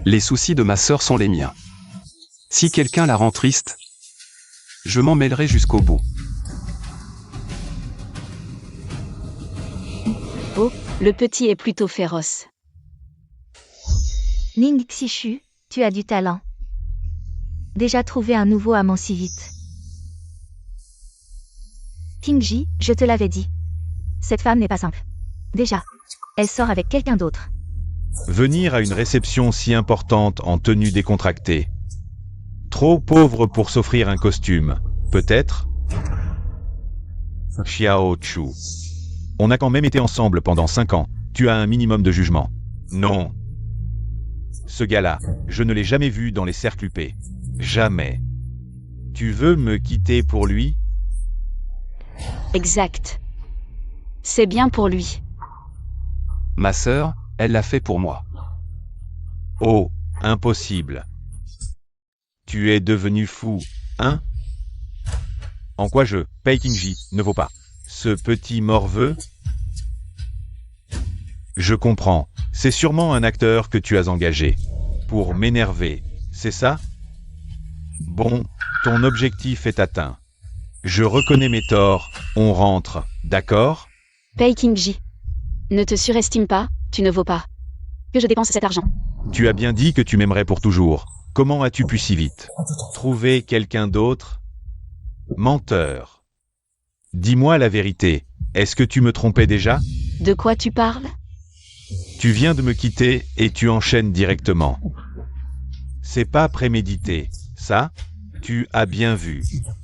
Les soucis de ma sœur sont les miens. Si quelqu'un la rend triste, je m'en mêlerai jusqu'au bout. Oh, le petit est plutôt féroce. Ning Xishu, tu as du talent. Déjà trouvé un nouveau amant si vite. Kinji, je te l'avais dit. Cette femme n'est pas simple. Déjà, elle sort avec quelqu'un d'autre. Venir à une réception si importante en tenue décontractée. Trop pauvre pour s'offrir un costume, peut-être? Xiao Chu. On a quand même été ensemble pendant 5 ans, tu as un minimum de jugement. Non. Ce gars-là, je ne l'ai jamais vu dans les cercles huppés. Jamais. Tu veux me quitter pour lui? Exact. C'est bien pour lui. Ma sœur, elle l'a fait pour moi. Oh, impossible. Tu es devenu fou, hein? En quoi Pei Qingji, ne vaut pas ce petit morveux? Je comprends, c'est sûrement un acteur que tu as engagé. Pour m'énerver, c'est ça? Bon, ton objectif est atteint. Je reconnais mes torts, on rentre, d'accord? Pei Qingji. Ne te surestime pas, tu ne vaux pas que je dépense cet argent. Tu as bien dit que tu m'aimerais pour toujours. Comment as-tu pu si vite? Trouver quelqu'un d'autre? Menteur. Dis-moi la vérité, est-ce que tu me trompais déjà? De quoi tu parles? Tu viens de me quitter et tu enchaînes directement. C'est pas prémédité, ça? Tu as bien vu.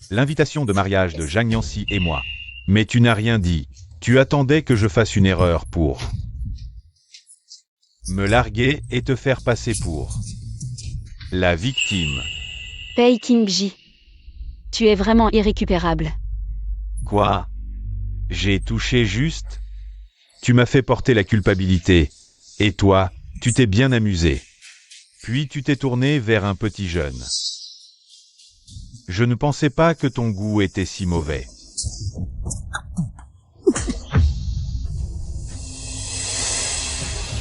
L'invitation de mariage de Zhang Yanxi et moi. Mais tu n'as rien dit. Tu attendais que je fasse une erreur pour me larguer et te faire passer pour la victime. Pei Qingji. Tu es vraiment irrécupérable. Quoi? J'ai touché juste? Tu m'as fait porter la culpabilité. Et toi, tu t'es bien amusé. Puis tu t'es tourné vers un petit jeune. Je ne pensais pas que ton goût était si mauvais.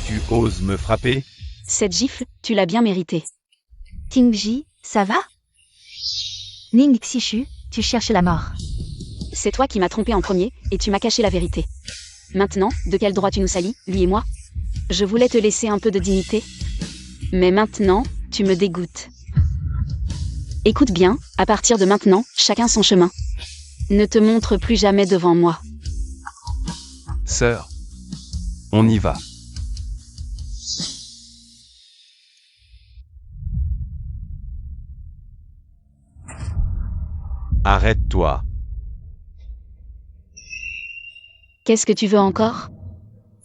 Tu oses me frapper? Cette gifle, tu l'as bien méritée. Qingji, ça va? Ning Xishu, tu cherches la mort. C'est toi qui m'as trompé en premier, et tu m'as caché la vérité. Maintenant, de quel droit tu nous salis, lui et moi? Je voulais te laisser un peu de dignité. Mais maintenant, tu me dégoûtes. Écoute bien, à partir de maintenant, chacun son chemin. Ne te montre plus jamais devant moi. Sœur. On y va. Arrête-toi. Qu'est-ce que tu veux encore?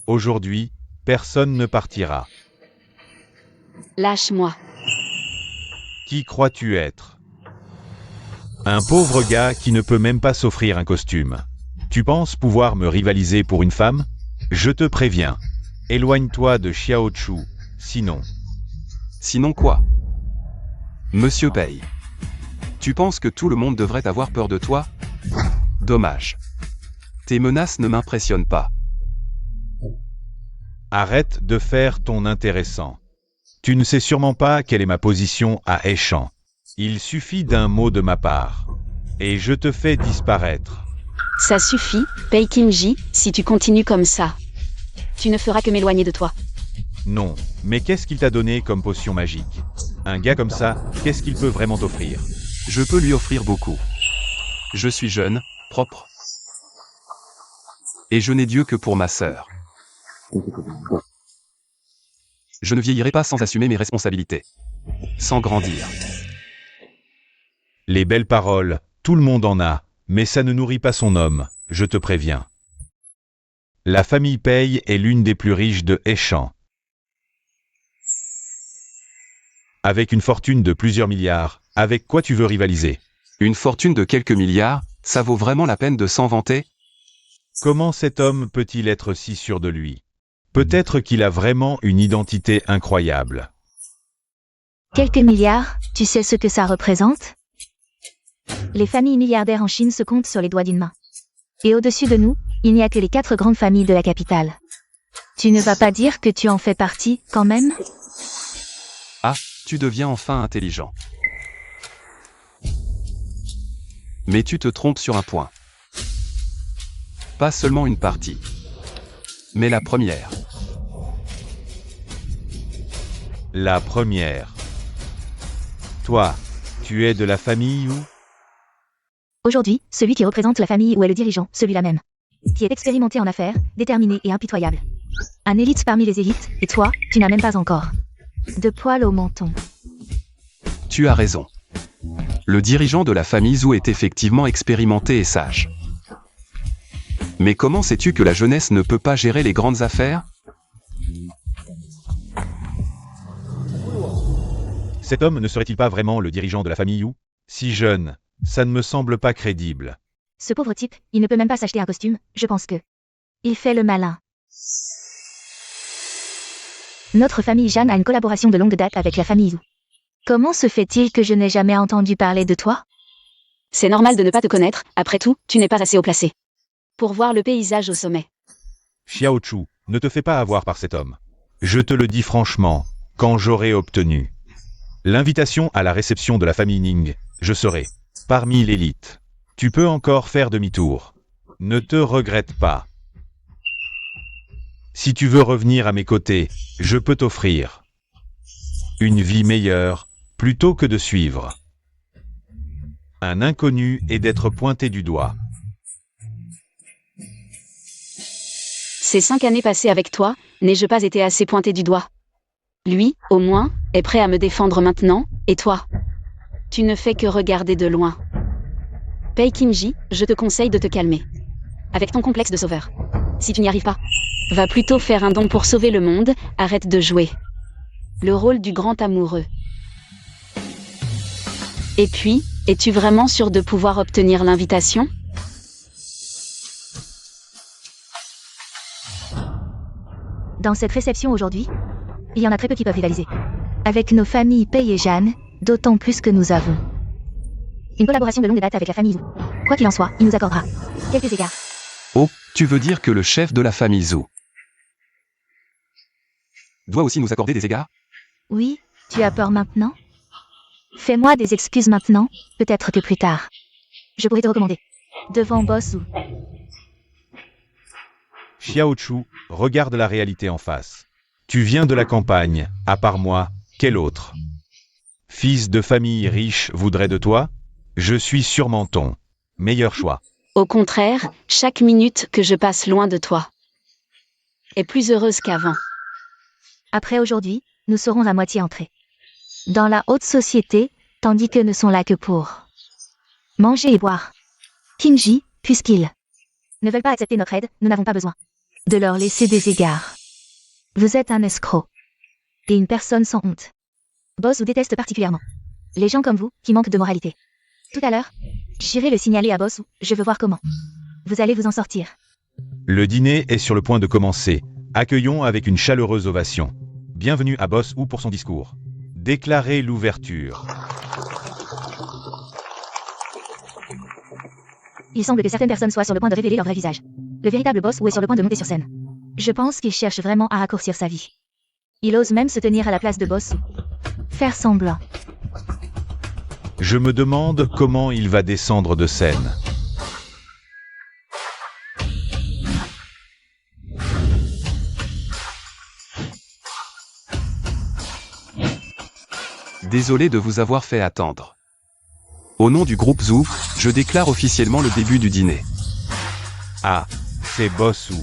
Aujourd'hui, personne ne partira. Lâche-moi. Qui crois-tu être? Un pauvre gars qui ne peut même pas s'offrir un costume. Tu penses pouvoir me rivaliser pour une femme? Je te préviens. Éloigne-toi de Xiao Chu, sinon... Sinon quoi? Monsieur Pei. Tu penses que tout le monde devrait avoir peur de toi? Dommage. Tes menaces ne m'impressionnent pas. Arrête de faire ton intéressant. Tu ne sais sûrement pas quelle est ma position à Eshan. Il suffit d'un mot de ma part. Et je te fais disparaître. Ça suffit, Pei Qingji, si tu continues comme ça. Tu ne feras que m'éloigner de toi. Non, mais qu'est-ce qu'il t'a donné comme potion magique? Un gars comme ça, qu'est-ce qu'il peut vraiment t'offrir? Je peux lui offrir beaucoup. Je suis jeune, propre. Et je n'ai Dieu que pour ma sœur. Je ne vieillirai pas sans assumer mes responsabilités. Sans grandir. Les belles paroles, tout le monde en a, mais ça ne nourrit pas son homme, je te préviens. La famille Pei est l'une des plus riches de Eshan. Avec une fortune de plusieurs milliards, avec quoi tu veux rivaliser? Une fortune de quelques milliards, ça vaut vraiment la peine de s'en vanter? Comment cet homme peut-il être si sûr de lui? Peut-être qu'il a vraiment une identité incroyable. Quelques milliards, tu sais ce que ça représente? Les familles milliardaires en Chine se comptent sur les doigts d'une main. Et au-dessus de nous, il n'y a que les 4 grandes familles de la capitale. Tu ne vas pas dire que tu en fais partie, quand même? Ah, tu deviens enfin intelligent. Mais tu te trompes sur un point. Pas seulement une partie. Mais la première. La première. Toi, tu es de la famille où? Aujourd'hui, celui qui représente la famille où est le dirigeant, celui-là même. Qui est expérimenté en affaires, déterminé et impitoyable. Un élite parmi les élites, et toi, tu n'as même pas encore de poils au menton. Tu as raison. Le dirigeant de la famille Zhou est effectivement expérimenté et sage. Mais comment sais-tu que la jeunesse ne peut pas gérer les grandes affaires? Cet homme ne serait-il pas vraiment le dirigeant de la famille Yu? Si jeune, ça ne me semble pas crédible. Ce pauvre type, il ne peut même pas s'acheter un costume, je pense que... Il fait le malin. Notre famille Jeanne a une collaboration de longue date avec la famille Zhou. Comment se fait-il que je n'ai jamais entendu parler de toi? C'est normal de ne pas te connaître, après tout, tu n'es pas assez haut placé pour voir le paysage au sommet. Xiao Chu, ne te fais pas avoir par cet homme. Je te le dis franchement, quand j'aurai obtenu l'invitation à la réception de la famille Ning, je serai parmi l'élite. Tu peux encore faire demi-tour. Ne te regrette pas. Si tu veux revenir à mes côtés, je peux t'offrir une vie meilleure, plutôt que de suivre un inconnu et d'être pointé du doigt. Ces 5 années passées avec toi, n'ai-je pas été assez pointé du doigt? Lui, au moins, est prêt à me défendre maintenant, et toi? Tu ne fais que regarder de loin. Pei Qingji, je te conseille de te calmer. Avec ton complexe de sauveur. Si tu n'y arrives pas, va plutôt faire un don pour sauver le monde, arrête de jouer le rôle du grand amoureux. Et puis, es-tu vraiment sûr de pouvoir obtenir l'invitation? Dans cette réception aujourd'hui, il y en a très peu qui peuvent rivaliser. Avec nos familles Pei et Jeanne, d'autant plus que nous avons une collaboration de longue date avec la famille Zhou. Quoi qu'il en soit, il nous accordera quelques égards. Oh, tu veux dire que le chef de la famille Zhou doit aussi nous accorder des égards? Oui, tu as peur maintenant? Fais-moi des excuses maintenant, peut-être que plus tard. Je pourrais te recommander. Devant Boss Zhou. Xiao Chu, regarde la réalité en face. Tu viens de la campagne, à part moi, quel autre fils de famille riche voudrait de toi? Je suis sûrement ton meilleur choix. Au contraire, chaque minute que je passe loin de toi est plus heureuse qu'avant. Après aujourd'hui, nous serons à moitié entrés dans la haute société, tandis que ne sont là que pour manger et boire. Qingji, puisqu'ils ne veulent pas accepter notre aide, nous n'avons pas besoin de leur laisser des égards. Vous êtes un escroc et une personne sans honte. Boss vous déteste particulièrement les gens comme vous qui manquent de moralité. Tout à l'heure, j'irai le signaler à Boss, je veux voir comment vous allez vous en sortir. Le dîner est sur le point de commencer. Accueillons avec une chaleureuse ovation. Bienvenue à Boss Wu pour son discours. Déclarez l'ouverture. Il semble que certaines personnes soient sur le point de révéler leur vrai visage. Le véritable Boss Wu est sur le point de monter sur scène. Je pense qu'il cherche vraiment à raccourcir sa vie. Il ose même se tenir à la place de Boss Wu. Faire semblant. Je me demande comment il va descendre de scène. Désolé de vous avoir fait attendre. Au nom du groupe Zhou, je déclare officiellement le début du dîner. Ah, c'est Boss Wu.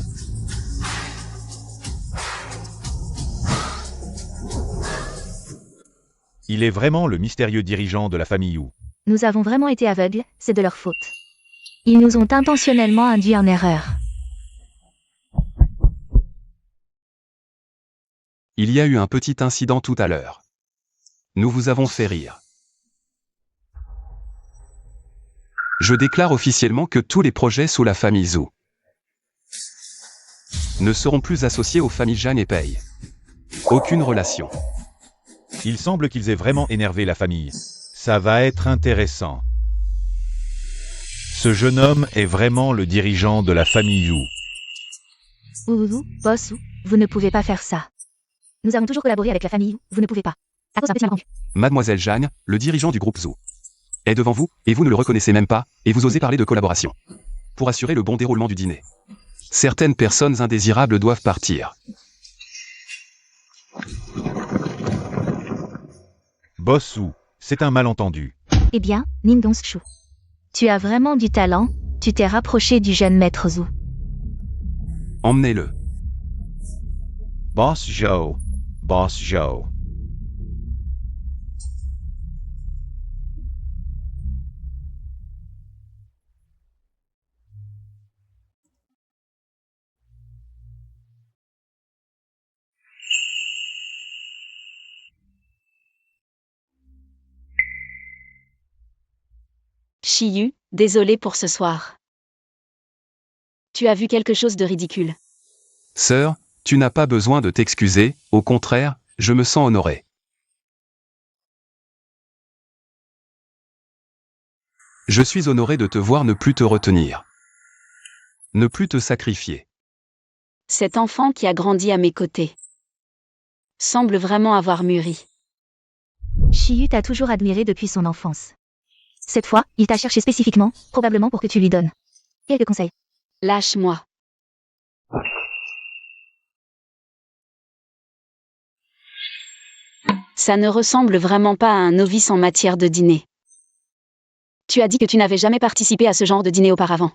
Il est vraiment le mystérieux dirigeant de la famille Yu. Nous avons vraiment été aveugles, c'est de leur faute. Ils nous ont intentionnellement induits en erreur. Il y a eu un petit incident tout à l'heure. Nous vous avons fait rire. Je déclare officiellement que tous les projets sous la famille Zhou ne seront plus associés aux familles Jeanne et Pei. Aucune relation. Il semble qu'ils aient vraiment énervé la famille. Ça va être intéressant. Ce jeune homme est vraiment le dirigeant de la famille Yu. Ouh, Boss Wu, vous ne pouvez pas faire ça. Nous avons toujours collaboré avec la famille Yu, vous ne pouvez pas. À cause d'un petit malentendu. Mademoiselle Jeanne, le dirigeant du groupe Zhou, est devant vous, et vous ne le reconnaissez même pas, et vous osez parler de collaboration. Pour assurer le bon déroulement du dîner. Certaines personnes indésirables doivent partir. Boss Wu, c'est un malentendu. Eh bien, Ning Dongshu. Tu as vraiment du talent, tu t'es rapproché du jeune maître Zhou. Emmenez-le. Boss Zhou. Boss Zhou. Shiyu, désolé pour ce soir. Tu as vu quelque chose de ridicule. Sœur, tu n'as pas besoin de t'excuser, au contraire, je me sens honoré. Je suis honoré de te voir ne plus te retenir. Ne plus te sacrifier. Cet enfant qui a grandi à mes côtés semble vraiment avoir mûri. Shiyu t'a toujours admiré depuis son enfance. Cette fois, il t'a cherché spécifiquement, probablement pour que tu lui donnes quelques conseils. Lâche-moi. Ça ne ressemble vraiment pas à un novice en matière de dîner. Tu as dit que tu n'avais jamais participé à ce genre de dîner auparavant.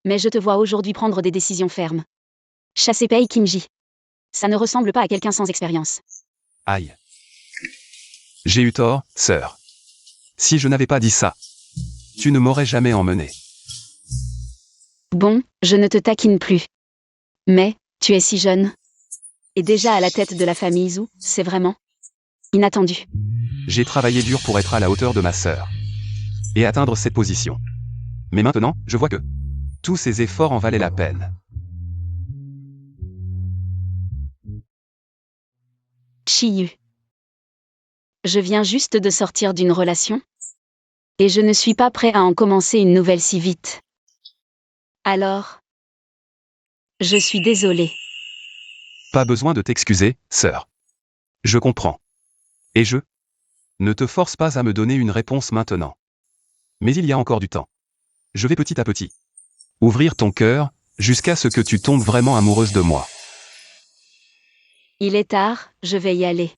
Mais je te vois aujourd'hui prendre des décisions fermes. Chasser Pei Kimji. Ça ne ressemble pas à quelqu'un sans expérience. Aïe. J'ai eu tort, sœur. Si je n'avais pas dit ça, tu ne m'aurais jamais emmené. Bon, je ne te taquine plus. Mais, tu es si jeune. Et déjà à la tête de la famille Zhu, c'est vraiment inattendu. J'ai travaillé dur pour être à la hauteur de ma sœur. Et atteindre cette position. Mais maintenant, je vois que tous ces efforts en valaient la peine. Shiyu. Je viens juste de sortir d'une relation. Et je ne suis pas prêt à en commencer une nouvelle si vite. Alors, je suis désolé. Pas besoin de t'excuser, sœur. Je comprends. Et je ne te force pas à me donner une réponse maintenant. Mais il y a encore du temps. Je vais petit à petit ouvrir ton cœur, jusqu'à ce que tu tombes vraiment amoureuse de moi. Il est tard, je vais y aller.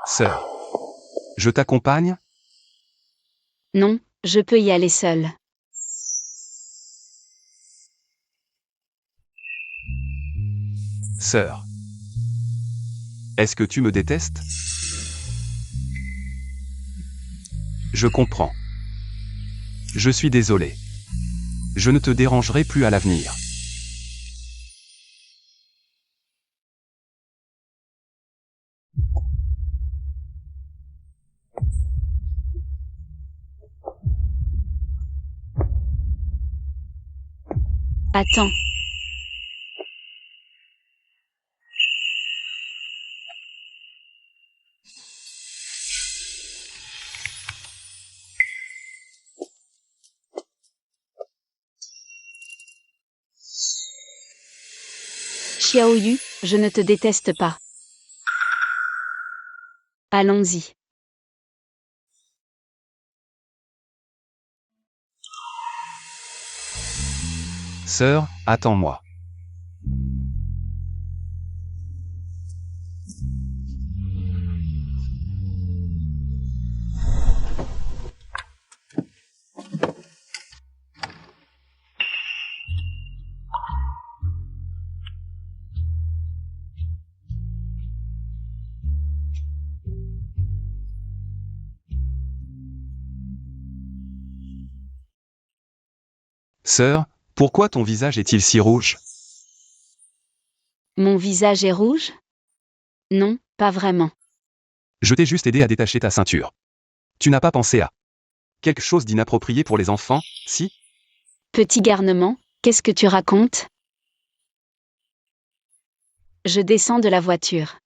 Sœur. Je t'accompagne? Non, je peux y aller seule. Sœur. Est-ce que tu me détestes? Je comprends. Je suis désolé. Je ne te dérangerai plus à l'avenir. Attends. Xiaoyu, je ne te déteste pas. Allons-y. Sœur, attends-moi. Sœur, pourquoi ton visage est-il si rouge? Mon visage est rouge? Non, pas vraiment. Je t'ai juste aidé à détacher ta ceinture. Tu n'as pas pensé à quelque chose d'inapproprié pour les enfants, si? Petit garnement, qu'est-ce que tu racontes? Je descends de la voiture.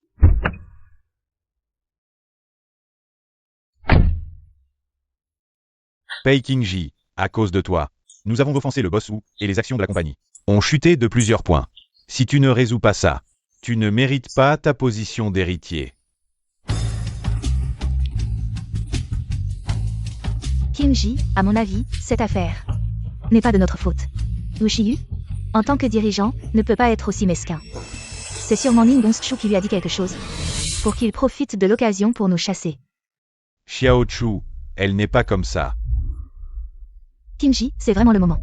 Pei Kingji, à cause de toi, nous avons offensé le boss Wu et les actions de la compagnie ont chuté de plusieurs points. Si tu ne résous pas ça, tu ne mérites pas ta position d'héritier. Kimji, à mon avis, cette affaire n'est pas de notre faute. Shiyu, en tant que dirigeant, ne peut pas être aussi mesquin. C'est sûrement Ning Gongshu qui lui a dit quelque chose, pour qu'il profite de l'occasion pour nous chasser. Xiao Chu, elle n'est pas comme ça. Kimji, c'est vraiment le moment.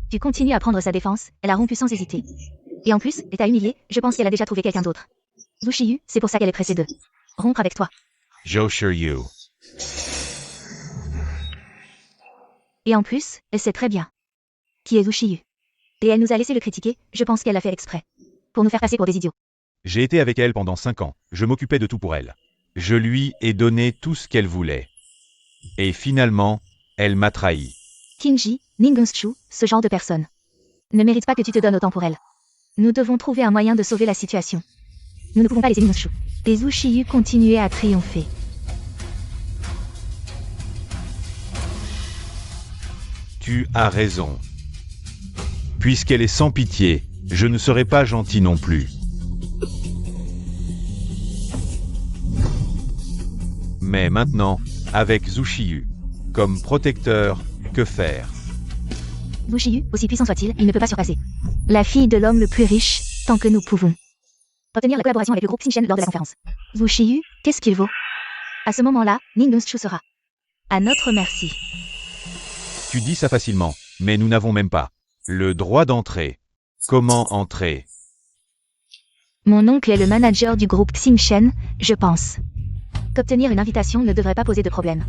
Tu continues à prendre sa défense, elle a rompu sans hésiter. Et en plus, elle t'a humilié, je pense qu'elle a déjà trouvé quelqu'un d'autre. Shiyu, c'est pour ça qu'elle est pressée de rompre avec toi. Zhou Shiryu. Et en plus, elle sait très bien qui est Shiyu. Et elle nous a laissé le critiquer, je pense qu'elle l'a fait exprès. Pour nous faire passer pour des idiots. J'ai été avec elle pendant 5 ans, je m'occupais de tout pour elle. Je lui ai donné tout ce qu'elle voulait. Et finalement, Elle m'a trahi. Kinji, Ningonshu, ce genre de personne ne mérite pas que tu te donnes autant pour elle. Nous devons trouver un moyen de sauver la situation. Nous ne pouvons pas laisser Ningonshu et Zhu Shiyu continuer à triompher. Tu as raison. Puisqu'elle est sans pitié, je ne serai pas gentil non plus. Mais maintenant, avec Zhu Shiyu comme protecteur, que faire? Zhu Shiyu, aussi puissant soit-il, il ne peut pas surpasser la fille de l'homme le plus riche, tant que nous pouvons obtenir la collaboration avec le groupe Xingchen lors de la conférence. Zhu Shiyu, qu'est-ce qu'il vaut? À ce moment-là, Ningonshu sera à notre merci. Tu dis ça facilement, mais nous n'avons même pas le droit d'entrer. Comment entrer? Mon oncle est le manager du groupe Xingchen, je pense qu'obtenir une invitation ne devrait pas poser de problème.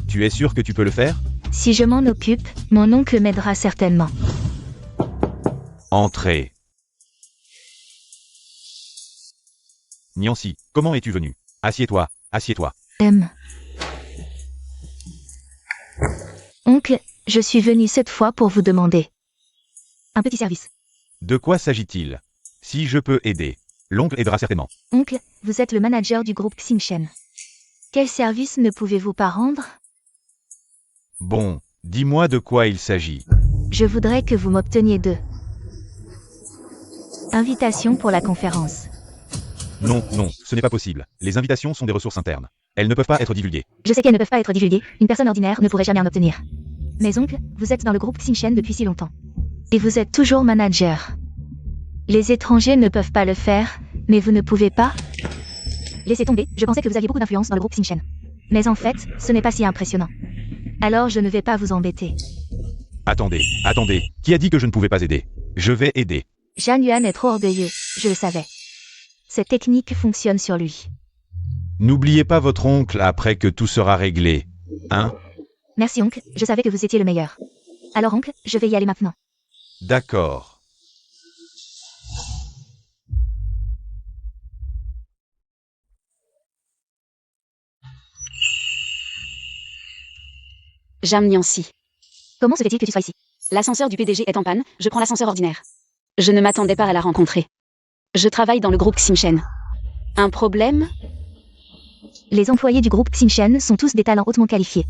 Tu es sûr que tu peux le faire? Si je m'en occupe, mon oncle m'aidera certainement. Entrez. Niancy, comment es-tu venu? Assieds-toi, assieds-toi. Oncle, je suis venu cette fois pour vous demander un petit service. De quoi s'agit-il? Si je peux aider, l'oncle aidera certainement. Oncle, vous êtes le manager du groupe Xingchen. Quel service ne pouvez-vous pas rendre? Bon, dis-moi de quoi il s'agit. Je voudrais que vous m'obteniez 2 invitations pour la conférence. Non, non, ce n'est pas possible. Les invitations sont des ressources internes. Elles ne peuvent pas être divulguées. Je sais qu'elles ne peuvent pas être divulguées, une personne ordinaire ne pourrait jamais en obtenir. Mais oncle, vous êtes dans le groupe Xingchen depuis si longtemps. Et vous êtes toujours manager. Les étrangers ne peuvent pas le faire, mais vous ne pouvez pas? Laissez tomber, je pensais que vous aviez beaucoup d'influence dans le groupe Xingchen. Mais en fait, ce n'est pas si impressionnant. Alors je ne vais pas vous embêter. Attendez, attendez, qui a dit que je ne pouvais pas aider? Je vais aider. Zhang Yuan est trop orgueilleux, je le savais. Cette technique fonctionne sur lui. N'oubliez pas votre oncle après que tout sera réglé. Hein? Merci oncle, je savais que vous étiez le meilleur. Alors oncle, je vais y aller maintenant. D'accord. Jam Niancy. Comment se fait-il que tu sois ici? L'ascenseur du PDG est en panne, je prends l'ascenseur ordinaire. Je ne m'attendais pas à la rencontrer. Je travaille dans le groupe Xingchen. Un problème? Les employés du groupe Xingchen sont tous des talents hautement qualifiés.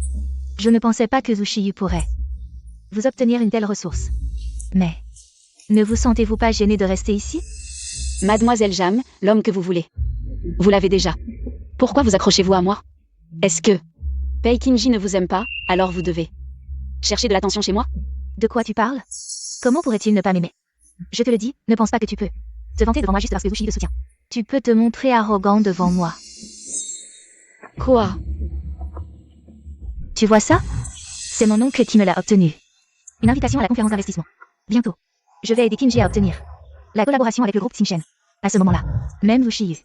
Je ne pensais pas que Zhu Shiyu pourrait vous obtenir une telle ressource. Mais, ne vous sentez-vous pas gêné de rester ici? Mademoiselle Jam, l'homme que vous voulez. Vous l'avez déjà. Pourquoi vous accrochez-vous à moi? Est-ce que Pei Kinji ne vous aime pas, alors vous devez chercher de l'attention chez moi? De quoi tu parles? Comment pourrait-il ne pas m'aimer? Je te le dis, ne pense pas que tu peux te vanter devant moi juste parce que Zhu Shiyu te soutient. Tu peux te montrer arrogant devant moi. Quoi? Tu vois ça? C'est mon oncle qui me l'a obtenu. Une invitation à la conférence d'investissement. Bientôt. Je vais aider Kinji à obtenir la collaboration avec le groupe Xingchen. À ce moment-là, même Zhu Shiyu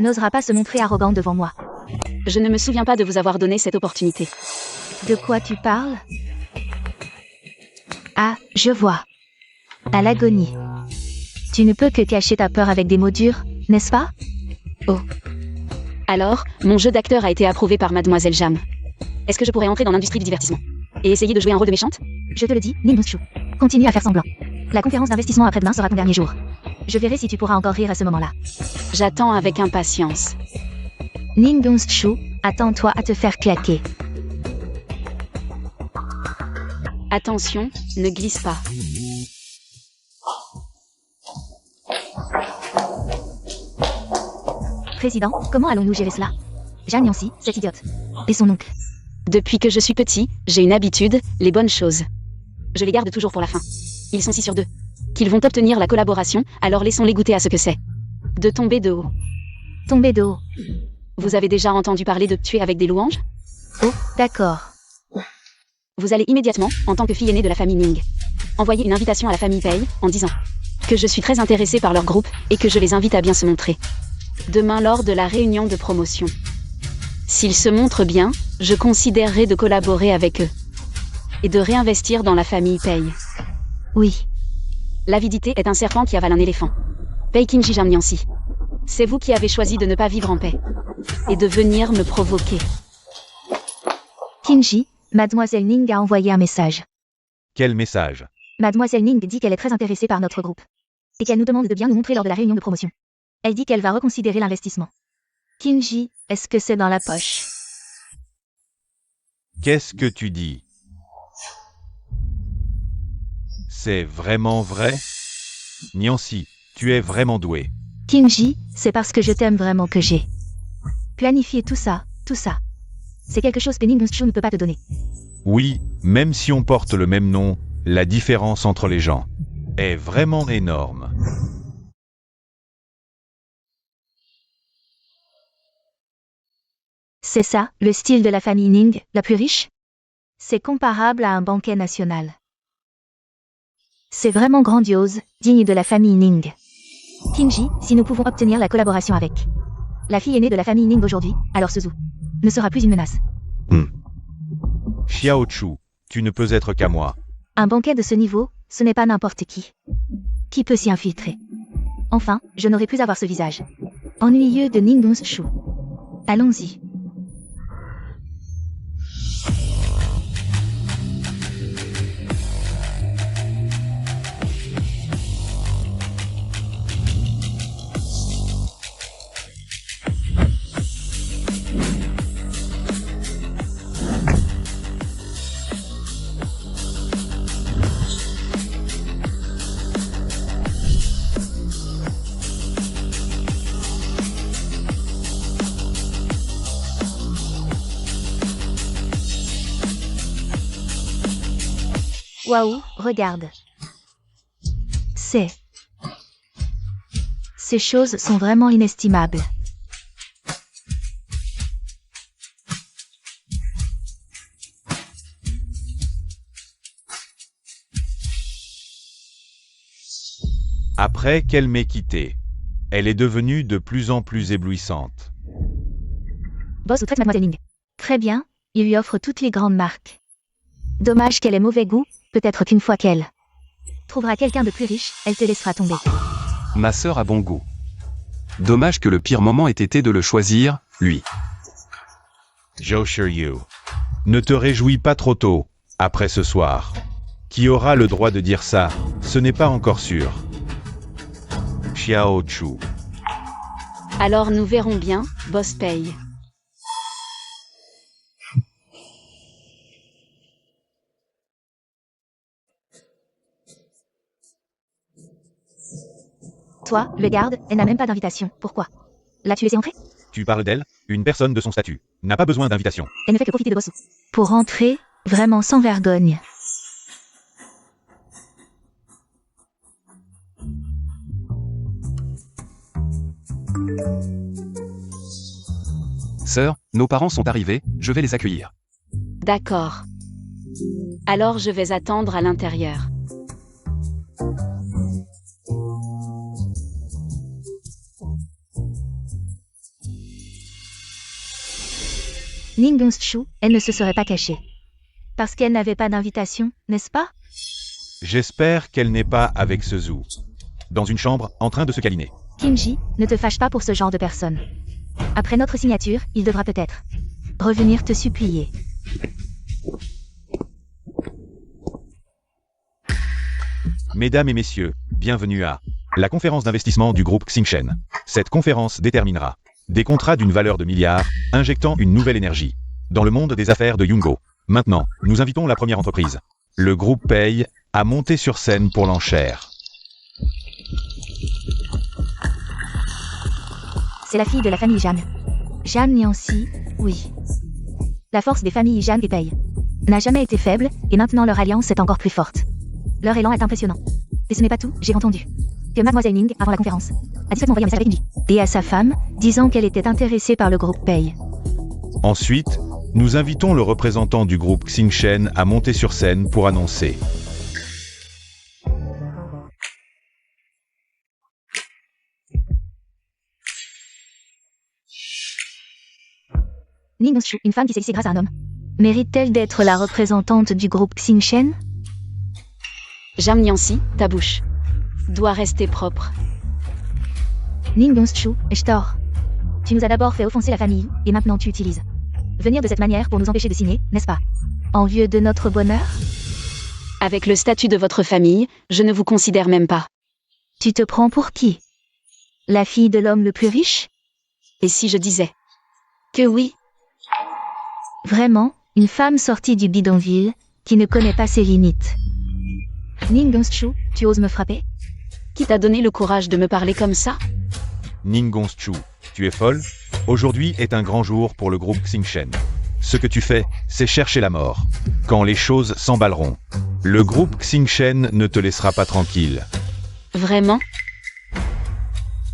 n'osera pas se montrer arrogant devant moi. Je ne me souviens pas de vous avoir donné cette opportunité. De quoi tu parles? Ah, je vois. À l'agonie. Tu ne peux que cacher ta peur avec des mots durs, n'est-ce pas? Oh. Alors, mon jeu d'acteur a été approuvé par Mademoiselle Jam. Est-ce que je pourrais entrer dans l'industrie du divertissement et essayer de jouer un rôle de méchante? Je te le dis, Ningonshu. Continue à faire semblant. La conférence d'investissement après-demain sera ton dernier jour. Je verrai si tu pourras encore rire à ce moment-là. J'attends avec impatience. Ningonshu, attends-toi à te faire claquer. Attention, ne glisse pas. Président, comment allons-nous gérer cela? Zhang Niancy, cette idiote. Et son oncle. Depuis que je suis petit, j'ai une habitude, les bonnes choses. Je les garde toujours pour la fin. Ils sont si sûrs d'eux qu'ils vont obtenir la collaboration, alors laissons-les goûter à ce que c'est. De tomber de haut. Tomber de haut. Vous avez déjà entendu parler de tuer avec des louanges? Oh, d'accord. Vous allez immédiatement, en tant que fille aînée de la famille Ning, envoyer une invitation à la famille Pei, en disant que je suis très intéressée par leur groupe, et que je les invite à bien se montrer. Demain lors de la réunion de promotion. S'ils se montrent bien, je considérerai de collaborer avec eux. Et de réinvestir dans la famille Pei. Oui. L'avidité est un serpent qui avale un éléphant. Pei Kinji Jam Niancy. C'est vous qui avez choisi de ne pas vivre en paix. Et de venir me provoquer. Kinji, Mademoiselle Ning a envoyé un message. Quel message? Mademoiselle Ning dit qu'elle est très intéressée par notre groupe. Et qu'elle nous demande de bien nous montrer lors de la réunion de promotion. Elle dit qu'elle va reconsidérer l'investissement. Kinji, est-ce que c'est dans la poche? Qu'est-ce que tu dis? C'est vraiment vrai? Niancy, tu es vraiment doué. Kinji, c'est parce que je t'aime vraiment que j'ai planifié tout ça, tout ça. C'est quelque chose que Ning Gunstu ne peut pas te donner. Oui, même si on porte le même nom, la différence entre les gens est vraiment énorme. C'est ça, le style de la famille Ning, la plus riche? C'est comparable à un banquet national. C'est vraiment grandiose, digne de la famille Ning. Kinji, si nous pouvons obtenir la collaboration avec la fille aînée de la famille Ning aujourd'hui, alors Suzu ne sera plus une menace. Xiao Chu, tu ne peux être qu'à moi. Un banquet de ce niveau, ce n'est pas n'importe qui. Qui peut s'y infiltrer? Enfin, je n'aurai plus à voir ce visage ennuyeux de Ning Gunstu. Allons-y. Waouh, regarde. Ces choses sont vraiment inestimables. Après qu'elle m'ait quitté, elle est devenue de plus en plus éblouissante. Boss ou traite Mademoiselle Ning. Très bien, il lui offre toutes les grandes marques. Dommage qu'elle ait mauvais goût, peut-être qu'une fois qu'elle trouvera quelqu'un de plus riche, elle te laissera tomber. Ma sœur a bon goût. Dommage que le pire moment ait été de le choisir, lui. Zhou Shiyu. Ne te réjouis pas trop tôt, après ce soir. Qui aura le droit de dire ça, ce n'est pas encore sûr. Xiao Chu. Alors nous verrons bien, Boss Pei. Toi, le garde, elle n'a même pas d'invitation. Pourquoi? L'as-tu laissée entrer? Tu parles d'elle? Une personne de son statut n'a pas besoin d'invitation. Elle ne fait que profiter de Bossou. Pour entrer, vraiment sans vergogne. Sœur, nos parents sont arrivés, je vais les accueillir. D'accord. Alors je vais attendre à l'intérieur. Ning Gunstu, elle ne se serait pas cachée. Parce qu'elle n'avait pas d'invitation, n'est-ce pas? J'espère qu'elle n'est pas avec Suzu. Dans une chambre, en train de se câliner. Kinji, ne te fâche pas pour ce genre de personne. Après notre signature, il devra peut-être revenir te supplier. Mesdames et messieurs, bienvenue à la conférence d'investissement du groupe Xingshen. Cette conférence déterminera des contrats d'une valeur de milliards, injectant une nouvelle énergie dans le monde des affaires de Yungo. Maintenant, nous invitons la première entreprise. Le groupe Pei à monter sur scène pour l'enchère. C'est la fille de la famille Jeanne. Jeanne Niancy, oui. La force des familles Jeanne et Pei n'a jamais été faible, et maintenant leur alliance est encore plus forte. Leur élan est impressionnant. Et ce n'est pas tout, j'ai entendu que Mademoiselle Ning, avant la conférence, a discrètement envoyé un message avec Kinji et à sa femme, disant qu'elle était intéressée par le groupe Pei. Ensuite, nous invitons le représentant du groupe Xingshen à monter sur scène pour annoncer. Ning Gunstu, une femme qui s'est grâce à un homme, mérite-t-elle d'être la représentante du groupe Xingshen? Jam Niancy, ta bouche doit rester propre. Ning Gunstu, ai-je tort? Tu nous as d'abord fait offenser la famille, et maintenant tu utilises venir de cette manière pour nous empêcher de signer, n'est-ce pas? Envieux de notre bonheur? Avec le statut de votre famille, je ne vous considère même pas. Tu te prends pour qui? La fille de l'homme le plus riche? Et si je disais que oui? Vraiment, une femme sortie du bidonville, qui ne connaît pas ses limites. Ning Gongchu, tu oses me frapper? Qui t'a donné le courage de me parler comme ça? Ningongchu, tu es folle? Aujourd'hui est un grand jour pour le groupe Xingshen. Ce que tu fais, c'est chercher la mort. Quand les choses s'emballeront, le groupe Xingshen ne te laissera pas tranquille. Vraiment?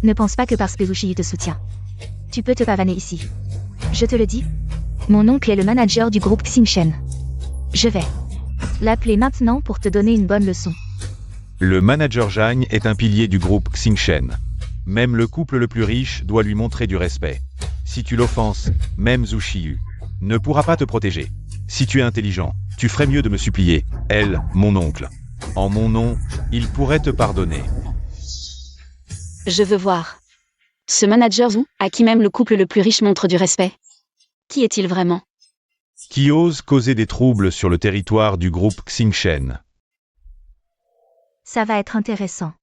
Ne pense pas que parce que Wushi te soutient. Tu peux te pavaner ici. Je te le dis. Mon oncle est le manager du groupe Xingshen. Je vais l'appeler maintenant pour te donner une bonne leçon. Le manager Zhang est un pilier du groupe Xingshen. Même le couple le plus riche doit lui montrer du respect. Si tu l'offenses, même Zhu Xiyu ne pourra pas te protéger. Si tu es intelligent, tu ferais mieux de me supplier, elle, mon oncle. En mon nom, il pourrait te pardonner. Je veux voir. Ce manager Zhu, à qui même le couple le plus riche montre du respect. Qui est-il vraiment? Qui ose causer des troubles sur le territoire du groupe Xingshen? Ça va être intéressant.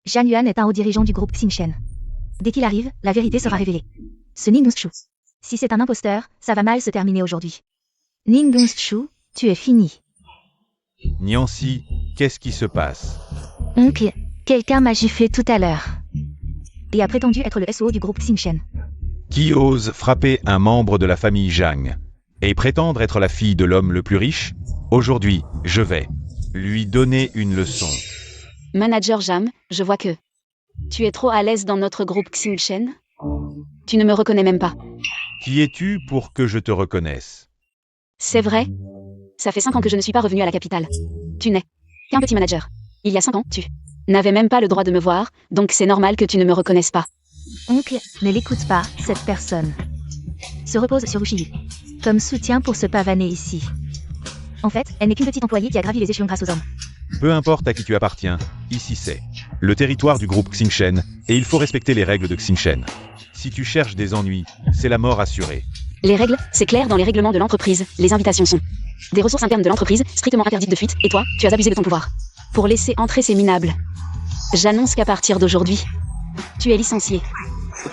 Zhang Yuan est un haut dirigeant du groupe Xingshen. Dès qu'il arrive, la vérité sera révélée. Ce Ning Gongchu. Si c'est un imposteur, ça va mal se terminer aujourd'hui. Ning Gongchu, tu es fini. Niancy, qu'est-ce qui se passe? Oncle, quelqu'un m'a giflé tout à l'heure. Et a prétendu être le SO du groupe Xingshen. Qui ose frapper un membre de la famille Zhang et prétendre être la fille de l'homme le plus riche? Aujourd'hui, je vais lui donner une leçon. Manager Jam, je vois que tu es trop à l'aise dans notre groupe Xingshen. Tu ne me reconnais même pas. Qui es-tu pour que je te reconnaisse? C'est vrai? Ça fait 5 ans que je ne suis pas revenu à la capitale. Tu n'es qu'un petit manager. Il y a 5 ans, tu n'avais même pas le droit de me voir, donc c'est normal que tu ne me reconnaisses pas. Oncle, ne l'écoute pas, cette personne. Se repose sur Wushi comme soutien pour se pavaner ici. En fait, elle n'est qu'une petite employée qui a gravi les échelons grâce aux hommes. Peu importe à qui tu appartiens, ici c'est le territoire du groupe Xingshen, et il faut respecter les règles de Xingshen. Si tu cherches des ennuis, c'est la mort assurée. Les règles, c'est clair dans les règlements de l'entreprise. Les invitations sont des ressources internes de l'entreprise, strictement interdites de fuite, et toi, tu as abusé de ton pouvoir pour laisser entrer ces minables. J'annonce qu'à partir d'aujourd'hui, tu es licencié.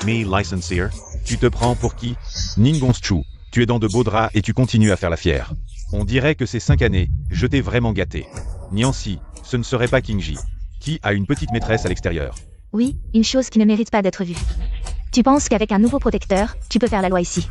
Me licencier? Tu te prends pour qui? Ningongchu, tu es dans de beaux draps et tu continues à faire la fière. On dirait que ces 5 années, je t'ai vraiment gâté. Niancy, ce ne serait pas Kingji, qui a une petite maîtresse à l'extérieur. Oui, une chose qui ne mérite pas d'être vue. Tu penses qu'avec un nouveau protecteur, tu peux faire la loi ici?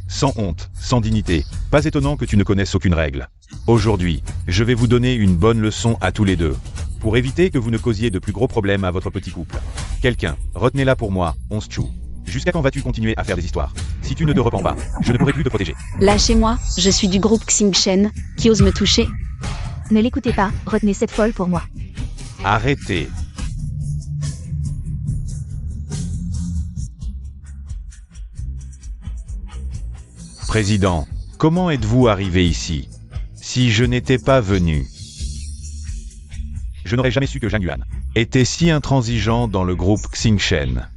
Sans honte, sans dignité, pas étonnant que tu ne connaisses aucune règle. Aujourd'hui, je vais vous donner une bonne leçon à tous les deux, pour éviter que vous ne causiez de plus gros problèmes à votre petit couple. Quelqu'un, retenez-la pour moi, Onschu. Jusqu'à quand vas-tu continuer à faire des histoires? Si tu ne te repens pas, je ne pourrai plus te protéger. Lâchez-moi, je suis du groupe Xingshen, qui ose me toucher. Ne l'écoutez pas, retenez cette folle pour moi. Arrêtez. Président, comment êtes-vous arrivé ici? Si je n'étais pas venu, je n'aurais jamais su que Zhang Yuan était si intransigeant dans le groupe Xingshen.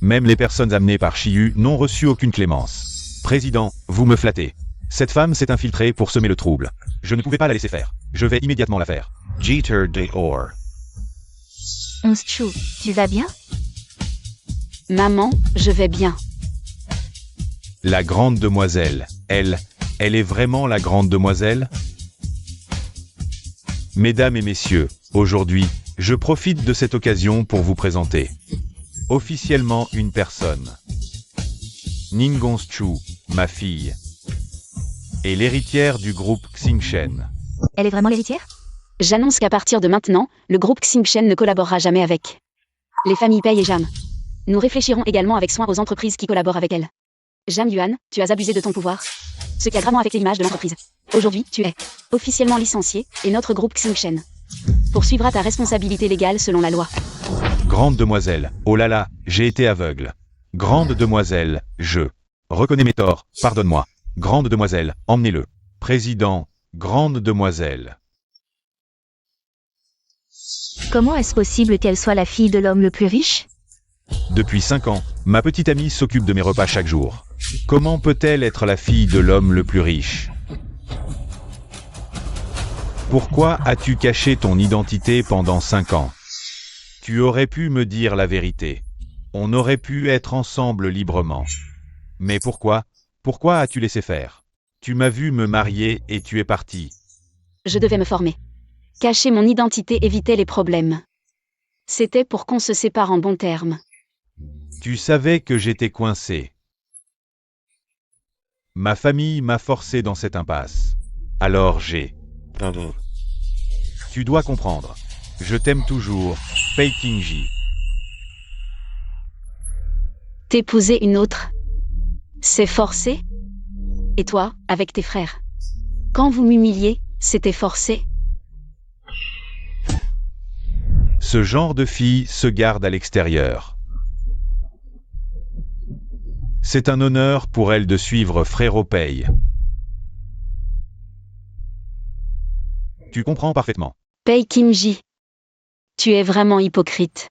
Même les personnes amenées par Xiyu n'ont reçu aucune clémence. Président, vous me flattez. Cette femme s'est infiltrée pour semer le trouble. Je ne pouvais pas la laisser faire. Je vais immédiatement la faire. Jeter Deor. Onschu, tu vas bien? Maman, je vais bien. La grande demoiselle, elle est vraiment la grande demoiselle? Mesdames et messieurs, aujourd'hui, je profite de cette occasion pour vous présenter officiellement une personne. Ningongchu, ma fille, est l'héritière du groupe Xingshen. Elle est vraiment l'héritière? J'annonce qu'à partir de maintenant, le groupe Xingshen ne collaborera jamais avec les familles Pei et Jam. Nous réfléchirons également avec soin aux entreprises qui collaborent avec elles. Zhang Yuan, tu as abusé de ton pouvoir, ce qui a gravement affecté l'image de l'entreprise. Aujourd'hui, tu es officiellement licencié, et notre groupe Xingshen poursuivra ta responsabilité légale selon la loi. Grande demoiselle, oh là là, j'ai été aveugle. Grande demoiselle, je reconnais mes torts, pardonne-moi. Grande demoiselle, emmenez-le. Président, grande demoiselle. Comment est-ce possible qu'elle soit la fille de l'homme le plus riche? Depuis 5 ans, ma petite amie s'occupe de mes repas chaque jour. Comment peut-elle être la fille de l'homme le plus riche? Pourquoi as-tu caché ton identité pendant 5 ans? Tu aurais pu me dire la vérité. On aurait pu être ensemble librement. Mais pourquoi? Pourquoi as-tu laissé faire? Tu m'as vu me marier et tu es parti. Je devais me former. Cacher mon identité évitait les problèmes. C'était pour qu'on se sépare en bons termes. Tu savais que j'étais coincé. Ma famille m'a forcé dans cette impasse. Alors j'ai... Tu dois comprendre. Je t'aime toujours, Pei Qingji. T'épouser une autre? C'est forcé? Et toi, avec tes frères? Quand vous m'humiliez, c'était forcé? Ce genre de fille se garde à l'extérieur. C'est un honneur pour elle de suivre Frérot Pei. Tu comprends parfaitement. Pei Qingji. Tu es vraiment hypocrite.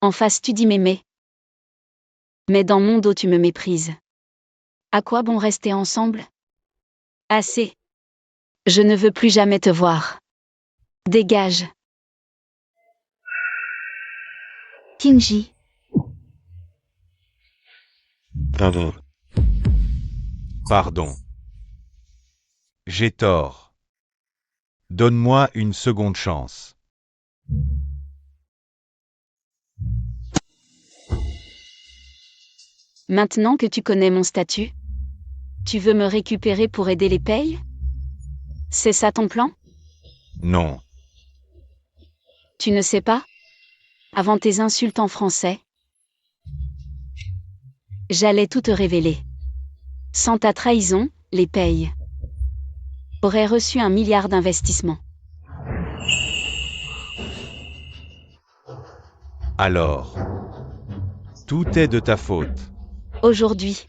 En face tu dis m'aimer. Mais dans mon dos tu me méprises. À quoi bon rester ensemble? Assez. Je ne veux plus jamais te voir. Dégage. Qingji, Pardon. J'ai tort. Donne-moi une seconde chance. Maintenant que tu connais mon statut, tu veux me récupérer pour aider les Pei? C'est ça ton plan? Non. Tu ne sais pas? Avant tes insultes en français, j'allais tout te révéler. Sans ta trahison, les Pei auraient reçu 1 milliard d'investissements. Alors. Tout est de ta faute. Aujourd'hui,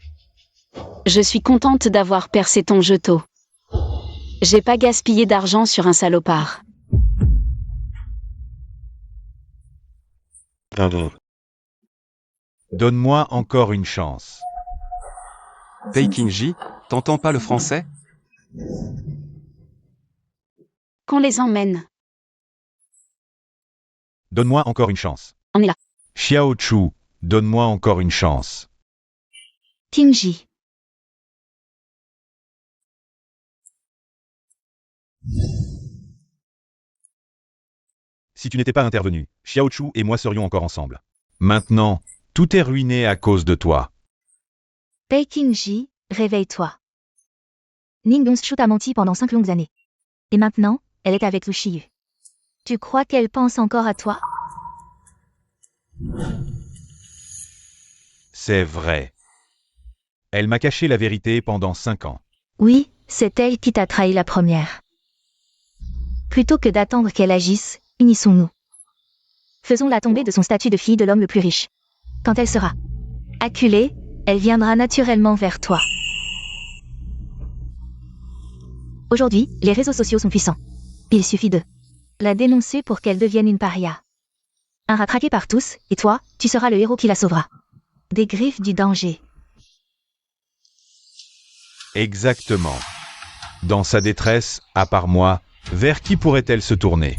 je suis contente d'avoir percé ton jeton. J'ai pas gaspillé d'argent sur un salopard. Donne-moi encore une chance. Pei Qingji, t'entends pas le français? Qu'on les emmène. Donne-moi encore une chance. On est là. Xiao Chu, donne-moi encore une chance. Qingji, Si tu n'étais pas intervenu, Xiao Chu et moi serions encore ensemble. Maintenant, tout est ruiné à cause de toi. Pei Qingji, réveille-toi. Ning Dongzhu t'a menti pendant 5 longues années. Et maintenant, elle est avec Lu Shiyu. Tu crois qu'elle pense encore à toi? C'est vrai. Elle m'a caché la vérité pendant 5 ans. Oui, c'est elle qui t'a trahi la première. Plutôt que d'attendre qu'elle agisse, unissons-nous. Faisons-la tomber de son statut de fille de l'homme le plus riche. Quand elle sera acculée, elle viendra naturellement vers toi. Aujourd'hui, les réseaux sociaux sont puissants. Il suffit de la dénoncer pour qu'elle devienne une paria. Un rat traqué par tous, et toi, tu seras le héros qui la sauvera. Des griffes du danger. Exactement. Dans sa détresse, à part moi, vers qui pourrait-elle se tourner?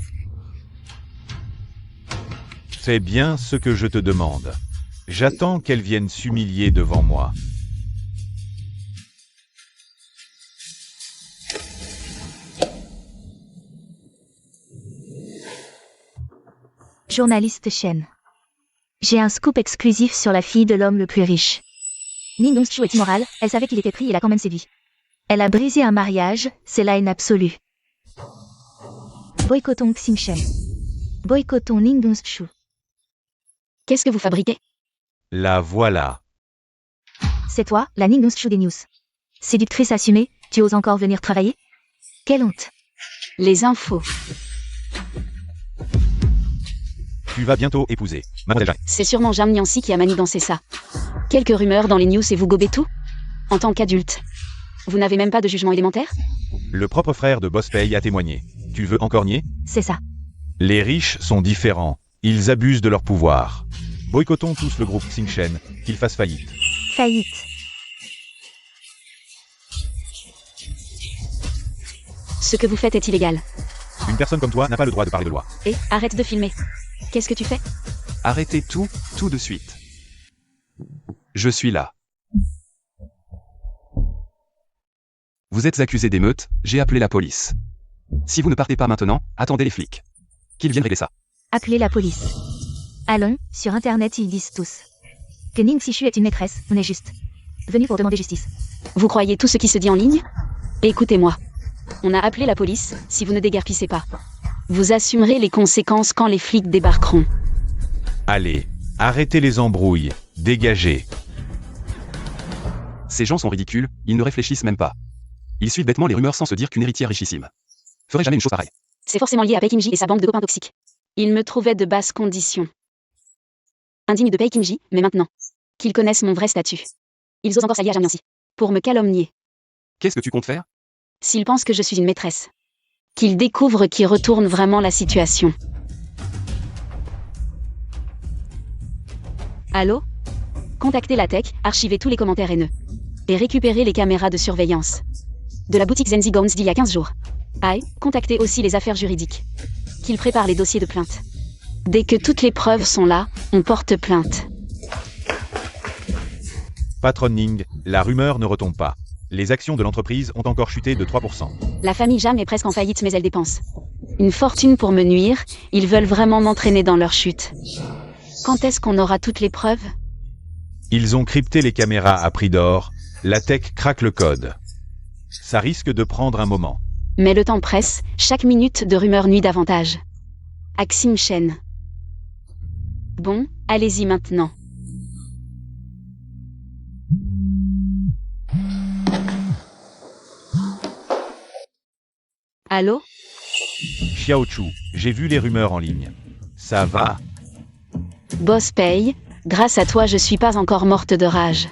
Fais bien ce que je te demande. J'attends qu'elle vienne s'humilier devant moi. Journaliste Chen. J'ai un scoop exclusif sur la fille de l'homme le plus riche. Ning Dongzhu est immorale, elle savait qu'il était pris et l'a quand même séduit. Elle a brisé un mariage, c'est la haine absolue. Boycottons Xingchen. Boycottons Ning Dongzhu. Qu'est-ce que vous fabriquez? La voilà. C'est toi, la Ning Dongzhu des news. Séductrice assumée, tu oses encore venir travailler? Quelle honte. Les infos. Tu vas bientôt épouser Mademoiselle Zhang. C'est sûrement Zhang Nianxi qui a manigancé ça. Quelques rumeurs dans les news et vous gobez tout? En tant qu'adulte, vous n'avez même pas de jugement élémentaire? Le propre frère de Boss Pei a témoigné. Tu veux encore nier? C'est ça. Les riches sont différents. Ils abusent de leur pouvoir. Boycottons tous le groupe Xingchen, qu'il fasse faillite. Faillite. Ce que vous faites est illégal. Une personne comme toi n'a pas le droit de parler de loi. Et arrête de filmer. Qu'est-ce que tu fais? Arrêtez tout de suite. Je suis là. Vous êtes accusé d'émeute, j'ai appelé la police. Si vous ne partez pas maintenant, attendez les flics. Qu'ils viennent régler ça. Appelez la police. Allons, sur internet ils disent tous que Ning Sishu est une maîtresse, on est juste venu pour demander justice. Vous croyez tout ce qui se dit en ligne? Écoutez-moi. On a appelé la police, si vous ne déguerpissez pas. Vous assumerez les conséquences quand les flics débarqueront. Allez, arrêtez les embrouilles, dégagez. Ces gens sont ridicules, ils ne réfléchissent même pas. Ils suivent bêtement les rumeurs sans se dire qu'une héritière richissime ferait jamais une chose pareille. C'est forcément lié à Bae Kim-ji et sa bande de copains toxiques. Ils me trouvaient de basses conditions. Indigne de Bae Kim-ji, mais maintenant qu'ils connaissent mon vrai statut, ils osent encore s'allier à Jang Yanxi pour me calomnier. Qu'est-ce que tu comptes faire? S'ils pensent que je suis une maîtresse, qu'ils découvrent qui retourne vraiment la situation. Allô? Contactez la tech, archivez tous les commentaires haineux. Et récupérez les caméras de surveillance de la boutique Zenzi Gowns d'il y a 15 jours. Contactez aussi les affaires juridiques. Qu'ils préparent les dossiers de plainte. Dès que toutes les preuves sont là, on porte plainte. Patron Ning, la rumeur ne retombe pas. Les actions de l'entreprise ont encore chuté de 3%. La famille Jang est presque en faillite mais elle dépense une fortune pour me nuire, ils veulent vraiment m'entraîner dans leur chute. Quand est-ce qu'on aura toutes les preuves? Ils ont crypté les caméras à prix d'or, la tech craque le code. Ça risque de prendre un moment. Mais le temps presse, chaque minute de rumeur nuit davantage. Axim Shen. Bon, allez-y maintenant. Allô? Xiao Chu, j'ai vu les rumeurs en ligne. Ça va? Boss paye, grâce à toi je suis pas encore morte de rage.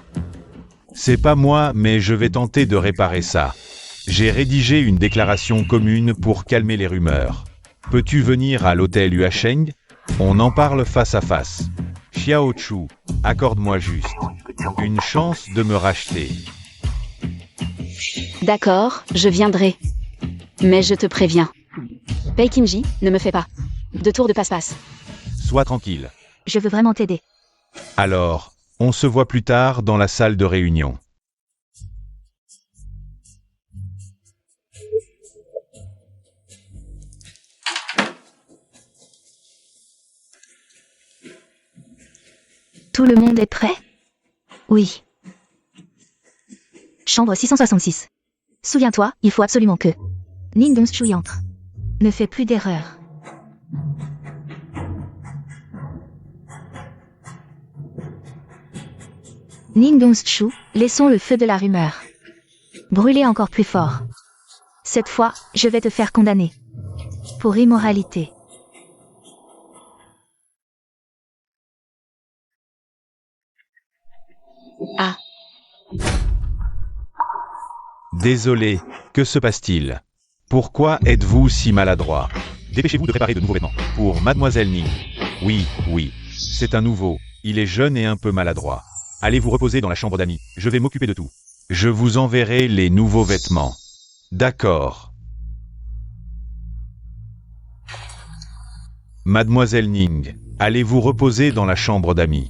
C'est pas moi, mais je vais tenter de réparer ça. J'ai rédigé une déclaration commune pour calmer les rumeurs. Peux-tu venir à l'hôtel Huacheng? On en parle face à face. Xiao Chu, accorde-moi juste une chance de me racheter. D'accord, je viendrai. Mais je te préviens. Bae Kim-ji, ne me fais pas de tour de passe-passe. Sois tranquille. Je veux vraiment t'aider. Alors, on se voit plus tard dans la salle de réunion. Tout le monde est prêt? Oui. Chambre 666. Souviens-toi, il faut absolument que Ning Dong-shu y entre. Ne fais plus d'erreur. Ning Dong-shu, laissons le feu de la rumeur brûler encore plus fort. Cette fois, je vais te faire condamner pour immoralité. Ah. Désolé, que se passe-t-il? Pourquoi êtes-vous si maladroit? Dépêchez-vous de préparer de nouveaux vêtements. Pour Mademoiselle Ning. Oui, c'est un nouveau. Il est jeune et un peu maladroit. Allez vous reposer dans la chambre d'amis, je vais m'occuper de tout. Je vous enverrai les nouveaux vêtements. D'accord. Mademoiselle Ning, allez vous reposer dans la chambre d'amis.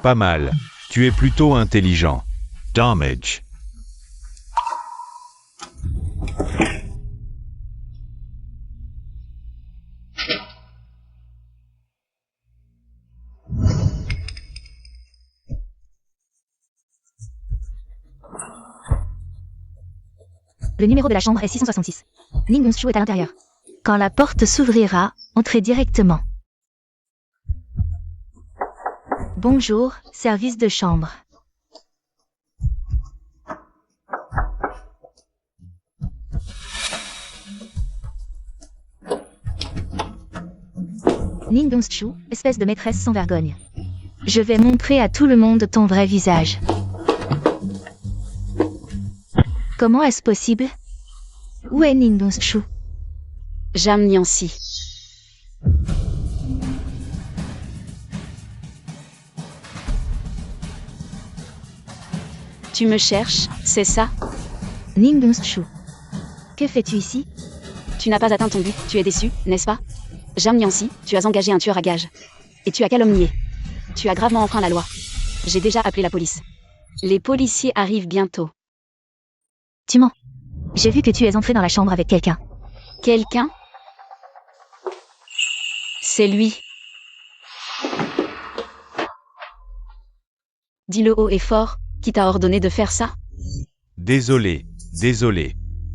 Pas mal. Tu es plutôt intelligent. Damage. Le numéro de la chambre est 666. Ning Dong-shu est à l'intérieur. Quand la porte s'ouvrira, entrez directement. Bonjour, service de chambre. Ning Dong-shu, espèce de maîtresse sans vergogne. Je vais montrer à tout le monde ton vrai visage. Comment est-ce possible? Où est Ning Dong-shu? Jam Niancy. Tu me cherches, c'est ça? Ning Dong-shu. Que fais-tu ici? Tu n'as pas atteint ton but, tu es déçu, n'est-ce pas? Jam Niancy, tu as engagé un tueur à gages. Et tu as calomnié. Tu as gravement enfreint la loi. J'ai déjà appelé la police. Les policiers arrivent bientôt. Tu mens. J'ai vu que tu es entré dans la chambre avec quelqu'un. Quelqu'un? C'est lui. Dis-le haut et fort, qui t'a ordonné de faire ça? Désolé.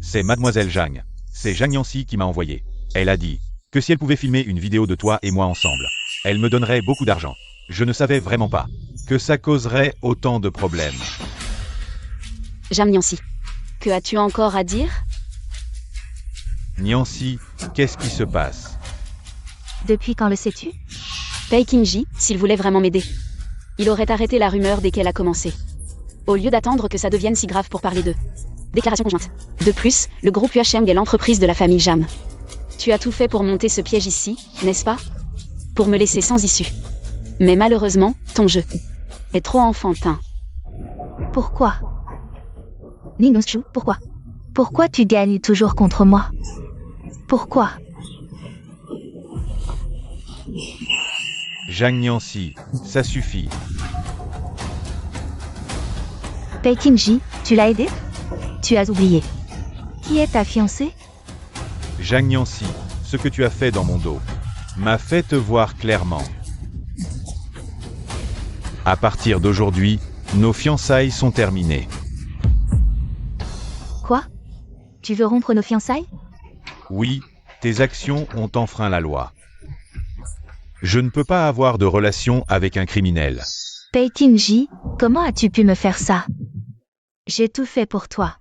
C'est mademoiselle Zhang. C'est Zhang Niancy qui m'a envoyé. Elle a dit que si elle pouvait filmer une vidéo de toi et moi ensemble, elle me donnerait beaucoup d'argent. Je ne savais vraiment pas que ça causerait autant de problèmes. Jam Niancy. Que as-tu encore à dire? Niancy, qu'est-ce qui se passe? Depuis quand le sais-tu? Pei Qingji, s'il voulait vraiment m'aider. Il aurait arrêté la rumeur dès qu'elle a commencé. Au lieu d'attendre que ça devienne si grave pour parler d'eux. Déclaration conjointe. De plus, le groupe UHM est l'entreprise de la famille Jam. Tu as tout fait pour monter ce piège ici, n'est-ce pas? Pour me laisser sans issue. Mais malheureusement, ton jeu est trop enfantin. Pourquoi? Ning Dong-shu, pourquoi? Pourquoi tu gagnes toujours contre moi? Pourquoi? Zhang Niancy, ça suffit. Pei Qingji, tu l'as aidé? Tu as oublié. Qui est ta fiancée? Zhang Niancy, ce que tu as fait dans mon dos m'a fait te voir clairement. À partir d'aujourd'hui, nos fiançailles sont terminées. Quoi? Tu veux rompre nos fiançailles? Oui, tes actions ont enfreint la loi. Je ne peux pas avoir de relation avec un criminel. Pei Qingji, comment as-tu pu me faire ça? J'ai tout fait pour toi.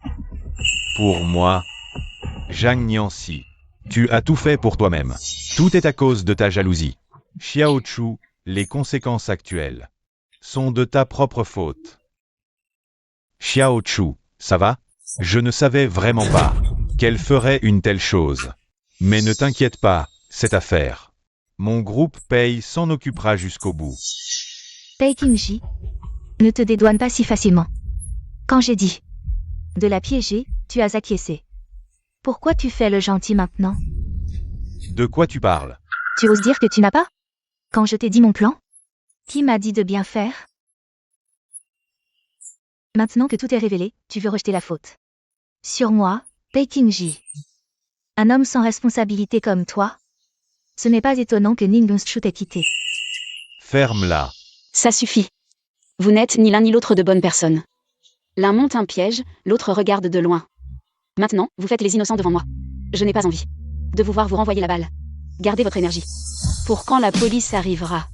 Pour moi, Zhang Niancy, tu as tout fait pour toi-même. Tout est à cause de ta jalousie. Xiao Chu, les conséquences actuelles sont de ta propre faute. Xiao Chu, ça va? Je ne savais vraiment pas qu'elle ferait une telle chose. Mais ne t'inquiète pas, cette affaire. Mon groupe Pei s'en occupera jusqu'au bout. Pei Qingji, ne te dédouane pas si facilement. Quand j'ai dit de la piéger, tu as acquiescé. Pourquoi tu fais le gentil maintenant? De quoi tu parles? Tu oses dire que tu n'as pas? Quand je t'ai dit mon plan? Qui m'a dit de bien faire? Maintenant que tout est révélé, tu veux rejeter la faute. Sur moi, Pei Qingji. Un homme sans responsabilité comme toi? Ce n'est pas étonnant que Ning Dong-shu t'ait quitté. Ferme-la. Ça suffit. Vous n'êtes ni l'un ni l'autre de bonnes personnes. L'un monte un piège, l'autre regarde de loin. Maintenant, vous faites les innocents devant moi. Je n'ai pas envie de vous voir vous renvoyer la balle. Gardez votre énergie. Pour quand la police arrivera?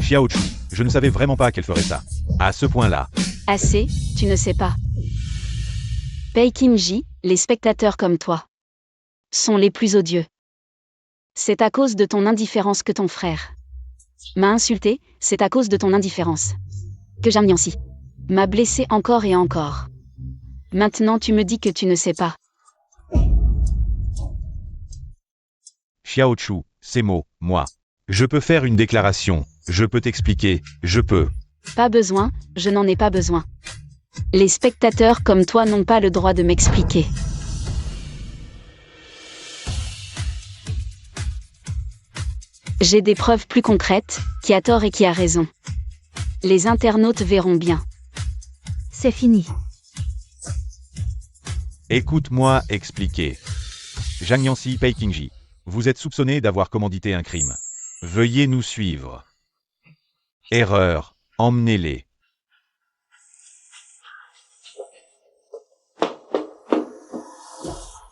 Xiao Chu, je ne savais vraiment pas qu'elle ferait ça. À ce point-là. Assez, tu ne sais pas. Pei Qingji, les spectateurs comme toi sont les plus odieux. C'est à cause de ton indifférence que ton frère m'a insulté, c'est à cause de ton indifférence que Zhang Niancy m'a blessé encore et encore. Maintenant tu me dis que tu ne sais pas. Xiao Chu, ces mots, moi. Je peux faire une déclaration, je peux t'expliquer, je peux. Pas besoin, je n'en ai pas besoin. Les spectateurs comme toi n'ont pas le droit de m'expliquer. J'ai des preuves plus concrètes, qui a tort et qui a raison. Les internautes verront bien. C'est fini. Écoute-moi expliquer. Zhang Niancy, Pei Qingji, vous êtes soupçonné d'avoir commandité un crime. Veuillez nous suivre. Erreur, emmenez-les.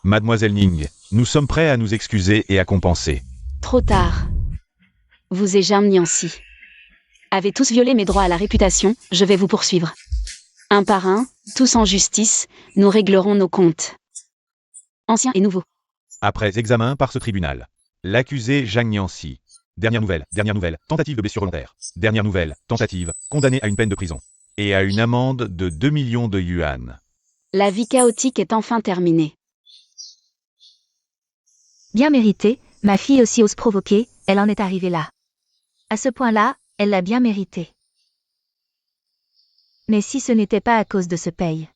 Mademoiselle Ning, nous sommes prêts à nous excuser et à compenser. Trop tard. Vous et Zhang Niancy avez tous violé mes droits à la réputation, je vais vous poursuivre. Un par un, tous en justice, nous réglerons nos comptes. Anciens et nouveaux. Après examen par ce tribunal. L'accusé Zhang Nianxi. Dernière nouvelle, tentative de blessure volontaire. Dernière nouvelle, tentative, condamné à une peine de prison. Et à une amende de 2 millions de yuan. La vie chaotique est enfin terminée. Bien mérité, ma fille aussi ose provoquer, elle en est arrivée là. À ce point-là, elle l'a bien mérité. Mais si ce n'était pas à cause de ce paye,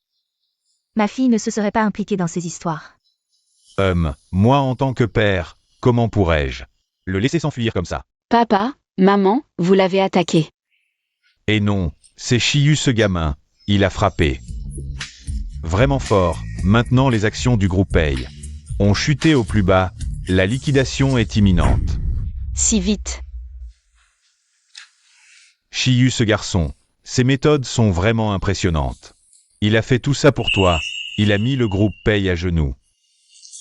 ma fille ne se serait pas impliquée dans ces histoires. Moi en tant que père, comment pourrais-je le laisser s'enfuir comme ça? Papa, maman, vous l'avez attaqué. Et non, c'est Shiyu ce gamin, il a frappé. Vraiment fort, maintenant les actions du groupe Pei ont chuté au plus bas, la liquidation est imminente. Si vite. Shiyu ce garçon, ses méthodes sont vraiment impressionnantes. Il a fait tout ça pour toi, il a mis le groupe Pei à genoux.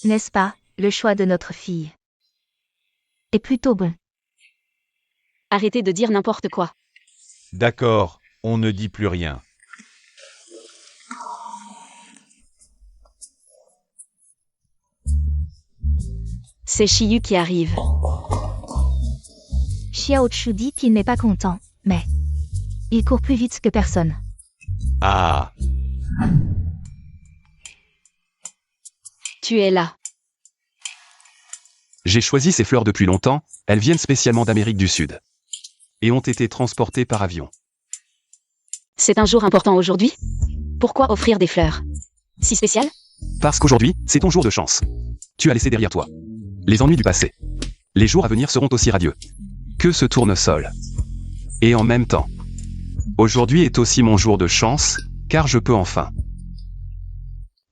N'est-ce pas, le choix de notre fille est plutôt bon. Arrêtez de dire n'importe quoi. D'accord, on ne dit plus rien. C'est Shiyu qui arrive. Xiao Chu dit qu'il n'est pas content, mais il court plus vite que personne. Ah, Tu es là. J'ai choisi ces fleurs depuis longtemps, elles viennent spécialement d'Amérique du Sud. Et ont été transportées par avion. C'est un jour important aujourd'hui? Pourquoi offrir des fleurs? Si spécial? Parce qu'aujourd'hui, c'est ton jour de chance. Tu as laissé derrière toi les ennuis du passé. Les jours à venir seront aussi radieux que ce tournesol. Et en même temps, aujourd'hui est aussi mon jour de chance, car je peux enfin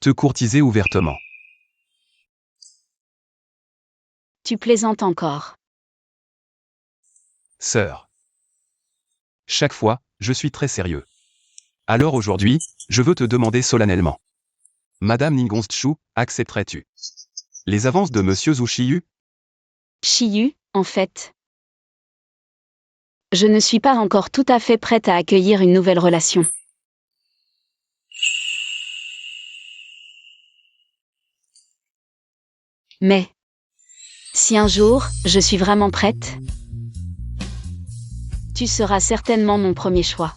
te courtiser ouvertement. Tu plaisantes encore. Sœur. Chaque fois, je suis très sérieux. Alors aujourd'hui, je veux te demander solennellement. Madame Ningongzhu, accepterais-tu les avances de Monsieur Zhu Shiyu? Shiyu, en fait. Je ne suis pas encore tout à fait prête à accueillir une nouvelle relation. Mais, si un jour, je suis vraiment prête, tu seras certainement mon premier choix.